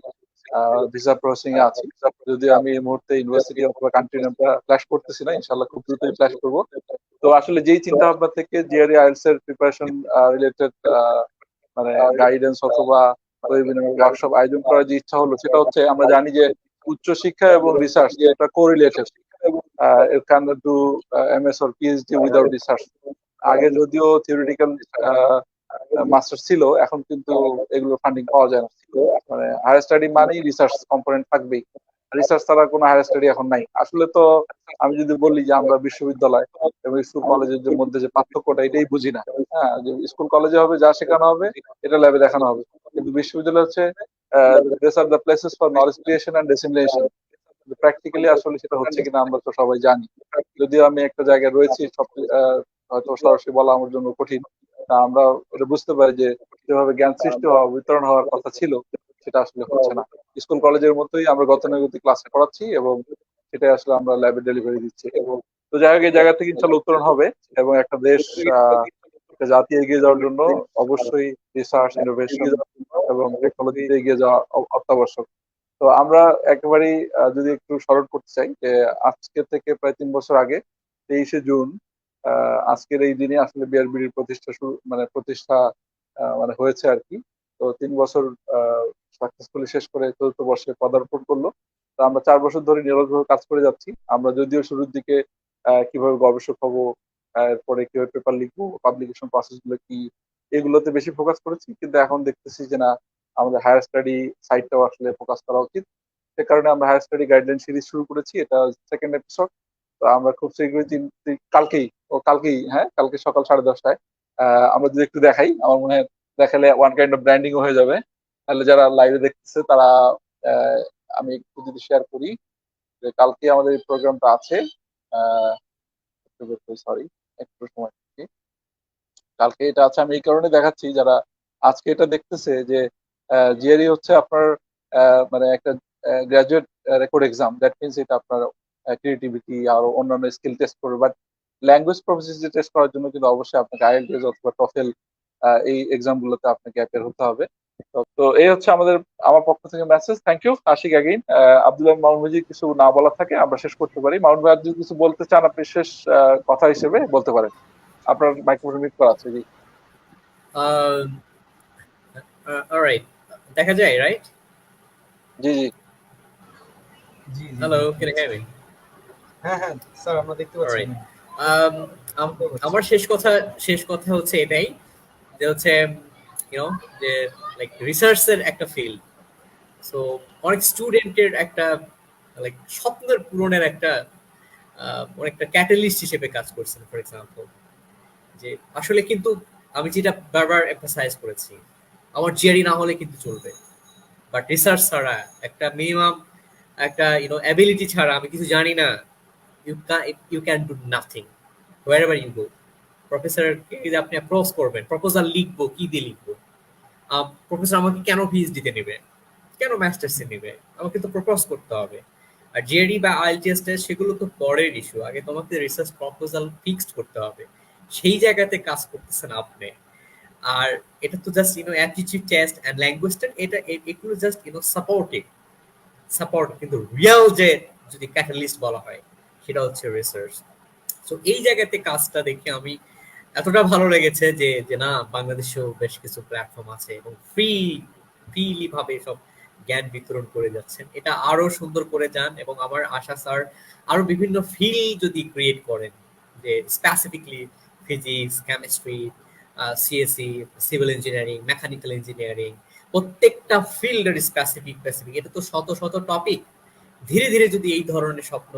ভিসা প্রসেসিং এ আছি। যদিও আমি এই মুহূর্তে ইউনিভার্সিটি অথবা কান্ট্রি নামটা ফ্ল্যাশ করতেছি না, ইনশাআল্লাহ খুব দ্রুতই ফ্ল্যাশ করবো। তো আসলে যেই চিন্তা ভাবনা থেকে জিআরই আইএলটিএস এর প্রিপারেশন রিলেটেড মানে গাইডেন্স অথবা ওয়েবিনার ওয়ার্কশপ আয়োজন করার যে ইচ্ছা হলো, সেটা হচ্ছে আমরা জানি যে উচ্চশিক্ষা এবং রিসার্চ এটা correlated. You cannot do MS or PhD without research. আগে যদিও থিওরিটিক্যাল মাস্টার্স ছিল, এখন কিন্তু এগুলো ফান্ডিং পাওয়া যায় না। মানে হায়ার স্টাডি মানেই রিসার্চ কম্পোনেন্ট থাকবেই, রিসার্চ ছাড়া কোনো হায়ার স্টাডি এখন নাই। আসলে তো আমি যদি বলি যে আমরা বিশ্ববিদ্যালয় এবং স্কুল কলেজের মধ্যে যে পার্থক্যটা, এটাই বুঝি না। হ্যাঁ, যে স্কুল কলেজে হবে যা শেখানো হবে এটা ল্যাবে দেখানো হবে, কিন্তু বিশ্ববিদ্যালয় হচ্ছে these are the places for knowledge creation and dissemination. Practically আসলে সেটা হচ্ছে কিনা আমরা তো সবাই জানি। যদিও আমি একটা জায়গায় রয়েছি, সব হয়তো সরাসরি বলা আমার জন্য কঠিন, আমরা এটা বুঝতে পারি যে যেভাবে জ্ঞান সৃষ্টি হওয়া বিতরণ হওয়ার কথা ছিল, সেটা আসলে হচ্ছে না। স্কুল কলেজের মতোই আমরা গতানুগতিক ক্লাস করাচ্ছি এবং সেটাই আসলে আমরা ল্যাবে ডেলিভারি দিচ্ছি। তো যাই হোক, এই জায়গা থেকে ইনশাল্লাহ উত্তরণ হবে এবং একটা দেশ একটা জাতি এগিয়ে যাওয়ার জন্য অবশ্যই রিসার্চ, ইনোভেশন এবং টেকনোলজিতে এগিয়ে যাওয়া অত্যাবশ্যক। তো আমরা একেবারেই যদি একটু স্মরণ করতে চাই যে আজকে থেকে প্রায় 3 বছর আগে 23শে জুন আজকের এই দিনে আসলে বিআরবিডির প্রতিষ্ঠা মানে হয়েছে আর কি। তো 3 বছর সাকসেসফুলি শেষ করে 4th বর্ষে পদার্পণ করলো। তো আমরা 4 বছর ধরে নিরলসভাবে কাজ করে যাচ্ছি। আমরা যদিও শুরুর দিকে কিভাবে গবেষক হব, এরপরে কিভাবে পেপার লিখবো, পাবলিকেশন প্রসেস গুলো কি, এগুলোতে বেশি ফোকাস করেছি, কিন্তু এখন দেখতেছি যে না, আমাদের হায়ার স্টাডি সাইডটাও আসলে ফোকাস করা উচিত। সে কারণে আমরা হায়ার স্টাডি গাইডলাইন সিরিজ শুরু করেছি, এটা 2nd এপিসোড। তো আমরা খুব শীঘ্রই কালকে সকাল 10:30টায় আমরা যদি একটু দেখাই, আমার মনে হয় দেখালে ওয়ান কাইন্ড অফ ব্র্যান্ডিং হয়ে যাবে। তাহলে যারা লাইভে দেখতেছে তারা আমি একটু যদি শেয়ার করি যে কালকে আমাদের এই প্রোগ্রামটা আছে। সরি, একটু সময় নিচ্ছি। কালকে এটা আছে, আমি এই কারণে দেখাচ্ছি যারা আজকে এটা দেখতেছে যে জিআরই হচ্ছে আপনার মানে একটা graduate record exam. That means এটা আপনার ক্রিয়েটিভিটি আর অন্যান্য স্কিল টেস্ট করবে, বাট ল্যাঙ্গুয়েজ প্রফিসিয়েন্সি টেস্ট করার জন্য কিন্তু অবশ্যই আপনাকে আইএলটিএস অথবা টফেল এই এক্সাম গুলোতে আপনাকে অ্যাপিয়ার হতে হবে। তো এই হচ্ছে আমার পক্ষ থেকে message. Thank you Ashiq again. Abdullah, Mamun ভাই কিছু না বলা থাকে আমরা শেষ করতে পারি। মামুন ভাই যদি কিছু বলতে চান আপনি শেষ কথা হিসেবে বলতে পারেন, আপনার মাইক্রোফোন মিউট করা আছে। জি অলরাইট, দেখা যায় রাইট? জি জি জি জি hello, can you hear me? হ্যাঁ হ্যাঁ স্যার, আমরা দেখতে পাচ্ছি। অলরাইট, আমার শেষ কথা হচ্ছে এটাই যে হচ্ছে যে লাইক রিসার্চের একটা ফিল্ড, সো অনেক স্টুডেন্টের একটা লাইক স্বপ্নের পূরণের একটা অনেকটা ক্যাটালিস্ট হিসেবে কাজ করছেন। ফর এক্সাম্পল, যে আসলে কিন্তু আমি যেটা বারবার এমফাসাইজ করেছি, আমার জিআরই না হলে কিন্তু চলবে, বাট রিসার্চ ছাড়া একটা মিনিমাম একটা অ্যাবিলিটি ছাড়া আমি কিছু জানি না, you can do nothing wherever you go. প্রফেসরকে যদি আপনি অ্যাপ্রোচ করবেন, প্রপোজাল লিখবো, কি দিয়ে লিখবো? প্রফেসর আমাকে কেন পিএইচডিতে নেবে, কেন মাস্টার্সে নেবে? আমাকে তো প্রপোজ করতে হবে। আর জিআরই বা আইএলটিএস টেস্ট সেগুলো তো পরের ইস্যু, আগে তোমাকে রিসার্চ প্রপোজাল ফিক্সড করতে হবে, সেই জায়গাতে কাজ করতেছেন আপনি। আর এটা তো just aptitude test and language test, এগুলো জাস্ট সাপোর্ট, কিন্তু রিয়েল যে যদি ক্যাটালিস্ট বলা হয় সেটা হচ্ছে রিসার্চ। তো এই জায়গাতে কাজটা দেখে আমি এতটা ভালো লেগেছে যে না, বাংলাদেশেও বেশ কিছু প্ল্যাটফর্ম আছে এবং ফ্রিলি ভাবে সব জ্ঞান বিতরণ করে যাচ্ছেন। এটা আরো সুন্দর করে যান, এবং আমার আশা স্যার আরো বিভিন্ন ফিল্ড যদি ক্রিয়েট করেন, যে specifically physics, chemistry, CSC, civil engineering, mechanical engineering, প্রত্যেকটা ফিল্ডের স্পেসিফিক, এটা তো শত শত টপিক। ধীরে ধীরে যদি এই ধরনের স্বপ্ন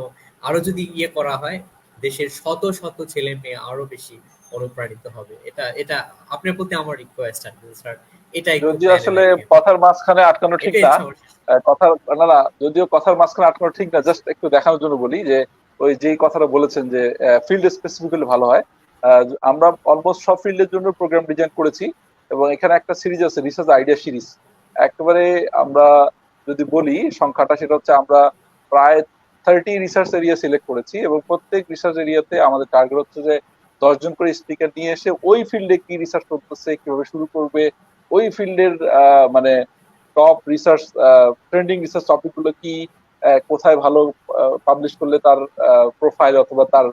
আরো যদি করা হয়, দেশের শত শত ছেলে মেয়ে আরো বেশি অনুপ্রাণিত হবে। এটা আপনার প্রতি আমার রিকোয়েস্ট আছে স্যার, এটাই। যদি আসলে কথার মাঝখানে আটকানো ঠিক না, যদিও কথার মাঝখানে আটকানো ঠিক না, জাস্ট একটু দেখানোর জন্য বলি যে ওই যেই কথাটা বলেছেন যে ফিল্ড স্পেসিফিক্যালি ভালো হয়। আমরা অলমোস্ট সব ফিল্ডের জন্য প্রোগ্রাম ডিজাইন করেছি, এবং এখানে একটা সিরিজ আছে, রিসার্চ আইডিয়া সিরিজ। একেবারে আমরা যদি বলি সংখ্যাটা, সেটা হচ্ছে আমরা প্রায় 30 রিসার্চ এরিয়া সিলেক্ট করেছি, এবং প্রত্যেক রিসার্চ এরিয়াতে আমাদের টার্গেট হচ্ছে যে 10 জন করে স্পিকার নিয়ে এসে ওই ফিল্ডে কি রিসার্চ করতেছে, কিভাবে শুরু করবে, ওই ফিল্ডের মানে top research, trending research topic গুলো কি, কোথায় ভালো পাবলিশ করলে তার প্রোফাইল অথবা তার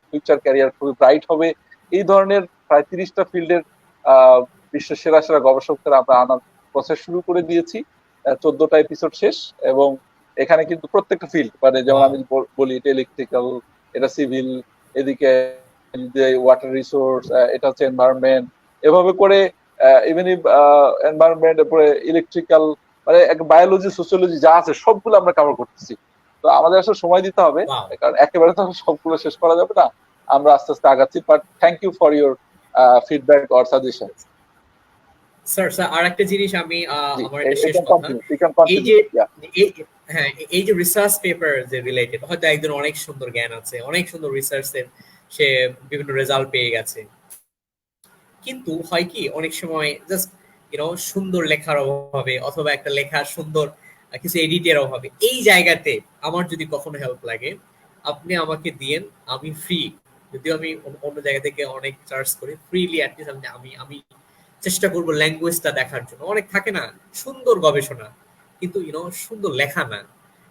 ফিউচার ক্যারিয়ার খুবই ব্রাইট হবে, এই ধরনের প্রায় 30টা ফিল্ডের বিশ্বের সেরা সেরা গবেষকদের আমরা আনার প্রসেস শুরু করে দিয়েছি। 14টা এপিসোড শেষ, এবং এখানে কিন্তু প্রত্যেকটা ফিল্ড, মানে যেমন আমি বলি এটা ইলেকট্রিক্যাল, এটা সিভিল, এদিকে ওয়াটার রিসোর্স, এটা হচ্ছে এনভায়রনমেন্ট, এভাবে করে ইভেন এনভায়রনমেন্ট, এরপরে ইলেকট্রিক্যাল, মানে বায়োলজি, সোসিওলজি যা আছে সবগুলো আমরা কভার করতেছি। তো আমাদের আসলে সময় দিতে হবে, কারণ একেবারে তো সবগুলো শেষ করা যাবে না, আমরা আস্তে আস্তে আগাচ্ছি। But thank you for your feedback or suggestion. Sir আরেকটা জিনিস আমি আমার একটা শেষ কথা, এই যে রিসার্চ পেপার যে রিলেটেড, হয়তো একজন অনেক সুন্দর জ্ঞান আছে, অনেক সুন্দর রিসার্চের সে বিভিন্ন রেজাল্ট পেয়ে গেছে, কিন্তু হয় কি অনেক সময় জাস্ট সুন্দর লেখার অভাবে, অথবা একটা লেখার সুন্দর কিছু এডিটের অভাবে, এই জায়গাতে আমার যদি কখনো হেল্প লাগে আপনি আমাকে দিয়েন, আমি ফ্রি যদিও আমি অন্য জায়গা থেকে অনেক চার্জ করি, ফ্রিলি অ্যাটলিস্ট আমি আমি চেষ্টা করবো ল্যাঙ্গুয়েজটা দেখার জন্য। অনেক থাকে না সুন্দর গবেষণা কিন্তু সুন্দর লেখা না,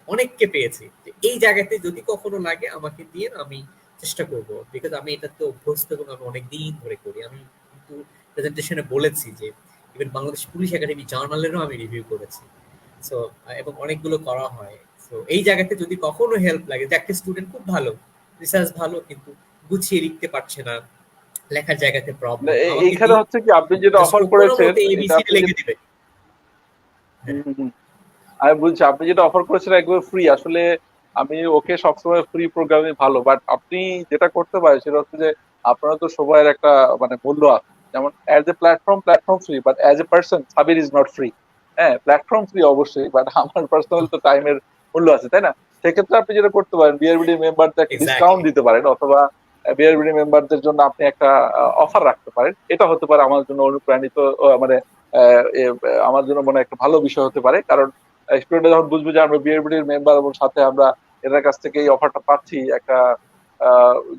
অনেককে পেয়েছি। এই জায়গাতে যদি কখনো লাগে আমাকে দিয়ে আমি চেষ্টা করব, বিকজ আমি এটাতে অভ্যস্ত এবং আমি অনেক দিন ধরে করি। আমি কিন্তু প্রেজেন্টেশনে বলেছি যে ইভেন বাংলাদেশ পুলিশ একাডেমি জার্নালেরও আমি রিভিউ করেছি। সো এবং অনেকগুলো করা হয়। সো এই জায়গাতে যদি কখনো হেল্প লাগে, যে একটা স্টুডেন্ট খুব ভালো, রিসার্চ ভালো, কিন্তু গুছিয়ে লিখতে পারছে না, লেখার জায়গাতে প্রবলেম, আমাকে এইখানে দিয়ে হচ্ছে কি আপনি যেটা জাস্ট অফার কোনো করেছেন মতে এটা এবিসিডি আপনি লিখে দিবে। আমি বলছি আপনি যেটা অফার করেছেন একবার ফ্রি। আসলে আমি ওকে সবসময় ফ্রি প্রোগ্রামে ভালো, বাট আপনি যেটা করতে পারেন সেটা হচ্ছে যে আপনারা তো সবার একটা মানে মূল্য আছে। যেমন as a platform free, but as a person Sabir is not free. হ্যাঁ, প্ল্যাটফর্ম ফ্রি অবশ্যই, বাট আমার পার্সোনাল তো টাইমের মূল্য আছে, তাই না? সেক্ষেত্রে আপনি যেটা করতে পারেন, বিআরবিডি মেম্বারদের একটা ডিসকাউন্ট এক্স্যাক্টলি। দিতে পারেন, অথবা বিআরবিডি মেম্বারদের জন্য আপনি একটা অফার রাখতে পারেন। এটা হতে পারে আমার জন্য অনুপ্রাণিত, মানে আমার জন্য মনে হয় একটা ভালো বিষয় হতে পারে। কারণ স্টুডেন্টরা যখন বুঝবে যে আমরা বিআরবিডির মেম্বার এবং সাথে আমরা এদের কাছ থেকে এই অফারটা পাচ্ছি একটা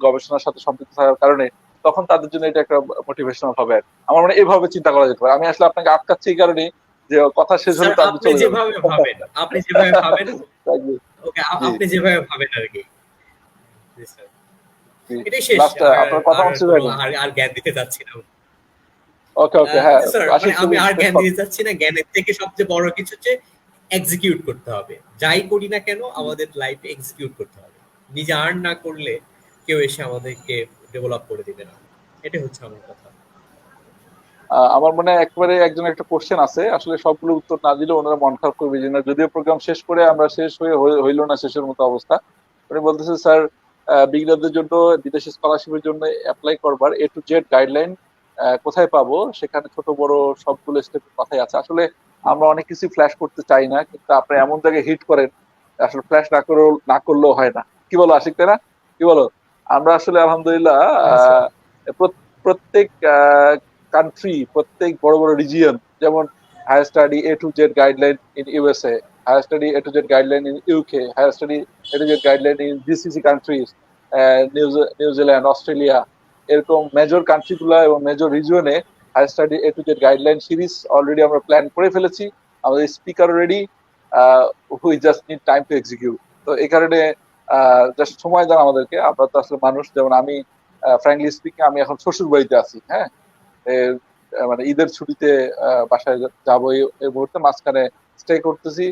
গবেষণার সাথে সম্পৃক্ত থাকার কারণে, তখন তাদের জন্য এটা একটা মোটিভেশনাল হবে। আমার মনে হয় এইভাবে চিন্তা করা যেতে পারে। আমি আসলে আপনাকে আটকাচ্ছি এই কারণে যে কথা শেষ স্যার হলে তো আপনি আপনি চলে যাবেন। যেভাবে ভাবেন, আপনি যেভাবে ভাবেন, ওকে জি আপনি যেভাবে ভাবেন আর কি। জি স্যার, জি এটাই শেষ। লাস্ট আর আপনার কথা আর হচ্ছে কোনো এখন। আর জ্ঞান দিতে চাচ্ছি না। ওকে ওকে, হ্যাঁ জি স্যার, মানে আশিস আমি তুমি আর শেষ জ্ঞান কথা। দিতে চাচ্ছি না। জ্ঞানের থেকে সবচেয়ে বড় কিছু হচ্ছে এক্সিকিউট করতে হবে। যাই করি না কেন আমাদের লাইফে এক্সিকিউট করতে হবে। নিজে আর্ন না করলে কেউ এসে আমাদেরকে ডেভেলপ করে দিবে না। এটাই হচ্ছে আমার কথা। আমার মনে হয় একেবারে একজন একটা কোশ্চেন আছে, আসলে সবগুলো উত্তর না দিলে ওনারা মন খারাপ করবে যে না, যদিও প্রোগ্রাম শেষ করে আমরা শেষ হইলো না শেষের মতো অবস্থা। উনি বলতেছে স্যার, বিগিনারদের জন্য বিদেশি স্কলারশিপের জন্য অ্যাপ্লাই করবার A to Z গাইডলাইন কোথায় পাবো? সেখানে ছোট বড় সবগুলো স্টেপের কথাই আছে। আসলে আমরা অনেক কিছু ফ্ল্যাশ করতে চাই না, কিন্তু আপনি এমন জায়গায় হিট করেন আসলে ফ্ল্যাশ না করলেও হয় না। কি বলো আশিক, তাই না? কি বলো? আমরা আসলে আলহামদুলিল্লাহ হ্যাঁ স্যার। প্রত্যেক কান্ট্রি, প্রত্যেক বড় বড় রিজিয়ন, যেমন higher study A to Z guideline in USA, higher study A to Z guideline in UK, higher study A to Z guideline in GCC countries, New Zealand, Australia, এরকম মেজর কান্ট্রি গুলা এবং major রিজিয়নে higher study A to Z guideline series already আমরা plan করে ফেলেছি। আমাদের speaker ready, we just need time to execute. তো এই কারণে জাস্ট সময় দেন আমাদেরকে। আমরা তো আসলে মানুষ, যেমন আমি ফ্র্যাঙ্কলি স্পিকিং আমি এখন শ্বশুর বাড়িতে আছি। হ্যাঁ, মানে ঈদের ছুটিতে বাসায় যাবো এই মুহূর্তে, মাঝখানে স্টে করতেছি।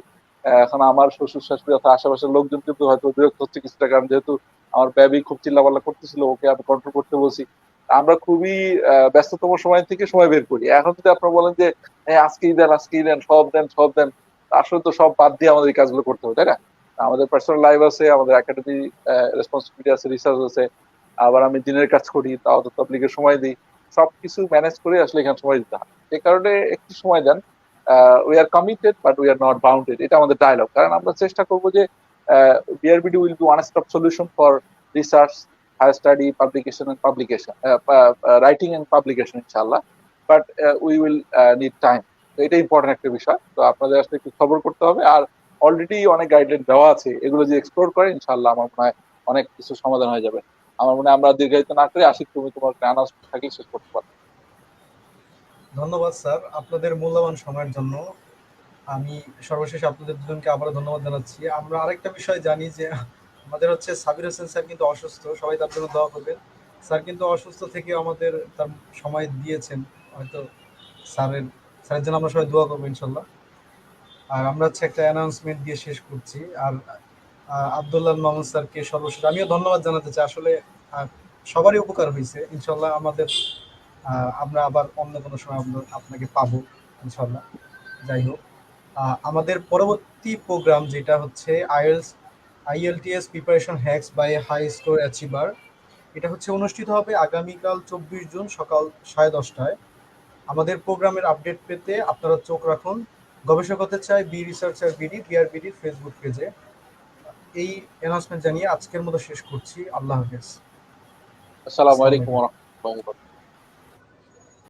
এখন আমার শ্বশুর শাশুড়ি অথবা আশেপাশের লোকজন কিন্তু হয়তো বিরক্ত হচ্ছে কিছুটা, কারণ যেহেতু আমার বেবি খুব চিল্লাপাল্লা করতেছিল, ওকে আমি কন্ট্রোল করতে বলছি। আমরা খুবই ব্যস্ততম সময় থেকে সময় বের করি। এখন যদি আপনারা বলেন যে আজকেই দেন সব দেন, আসলে তো সব বাদ দিয়ে আমাদের এই কাজগুলো করতে হবে, তাই না? আমাদের পার্সোনাল লাইফ আছে, আমাদের একাডেমি রেসপন্সিবিলিটি আছে, রিসার্চ আছে, আবার আমি দিনের কাজ করি, তাও তো পাবলিকের সময় দিই। সবকিছু ম্যানেজ করে আসলে এখানে সময় দিতে হয়। সে কারণে একটু সময় দেন। We are committed but we are not bounded, এটা আমাদের ডায়লগ। কারণ আমরা চেষ্টা করবো যে BRBD will be one stop solution for research, higher study, writing and publication ইনশাআল্লাহ। But we will need time. তো এটা ইম্পর্টেন্ট একটা বিষয়। তো আপনাদের আসলে একটু খবর করতে হবে। আর অলরেডি অনেক গাইডলাইন দেওয়া আছে, এগুলো যদি এক্সপ্লোর করে ইনশাআল্লাহ আমার মনে হয় অনেক কিছু সমাধান হয়ে যাবে। আমার মনে হয় আমরা দীর্ঘায়িত না করে আশিক, তুমি তোমার অ্যানাউন্সমেন্ট থাকি শেষ করতে পারো। ধন্যবাদ স্যার আপনাদের মূল্যবান সময়ের জন্য। আমি সর্বশেষ আপনাদের দুজনকে আবারও ধন্যবাদ জানাচ্ছি। আমরা আরেকটা বিষয় জানি যে আমাদের হচ্ছে সাবির হোসেন স্যার কিন্তু অসুস্থ, সবাই তার জন্য দোয়া করবেন। স্যার কিন্তু অসুস্থ থেকে আমাদের তার সময় দিয়েছেন, হয়তো স্যারের স্যারের জন্য আমরা সবাই দোয়া করবো ইনশাল্লাহ। আর আমরা হচ্ছে একটা অ্যানাউন্সমেন্ট দিয়ে শেষ করছি। আর আব্দুল্লাহ মামুন স্যারকে সর্বশেষ আমিও ধন্যবাদ জানাতে চাই। আসলে সবারই উপকার হয়েছে ইনশাল্লাহ। আমরা আবার অন্য কোনো সময় আপনাকে পাবো ইনশাল্লাহ। যাই হোক, আমাদের পরবর্তী প্রোগ্রাম যেটা হচ্ছে IELTS preparation hacks by high score achiever, এটা হচ্ছে অনুষ্ঠিত হবে আগামীকাল 24 জুন সকাল 10:30টায়। আমাদের প্রোগ্রামের আপডেট পেতে আপনারা চোখ রাখুন গবেষক হতে চাই be researcher BD BRBD Facebook পেজে। এই অ্যানাউন্সমেন্ট জানিয়ে আজকের মতো শেষ করছি। আল্লাহ হাফেজ। আসসালামু আসসালামু আলাইকুম আলাইকুম। ওয়া রাহমাতুল্লাহি ওয়া বারাকাতুহু।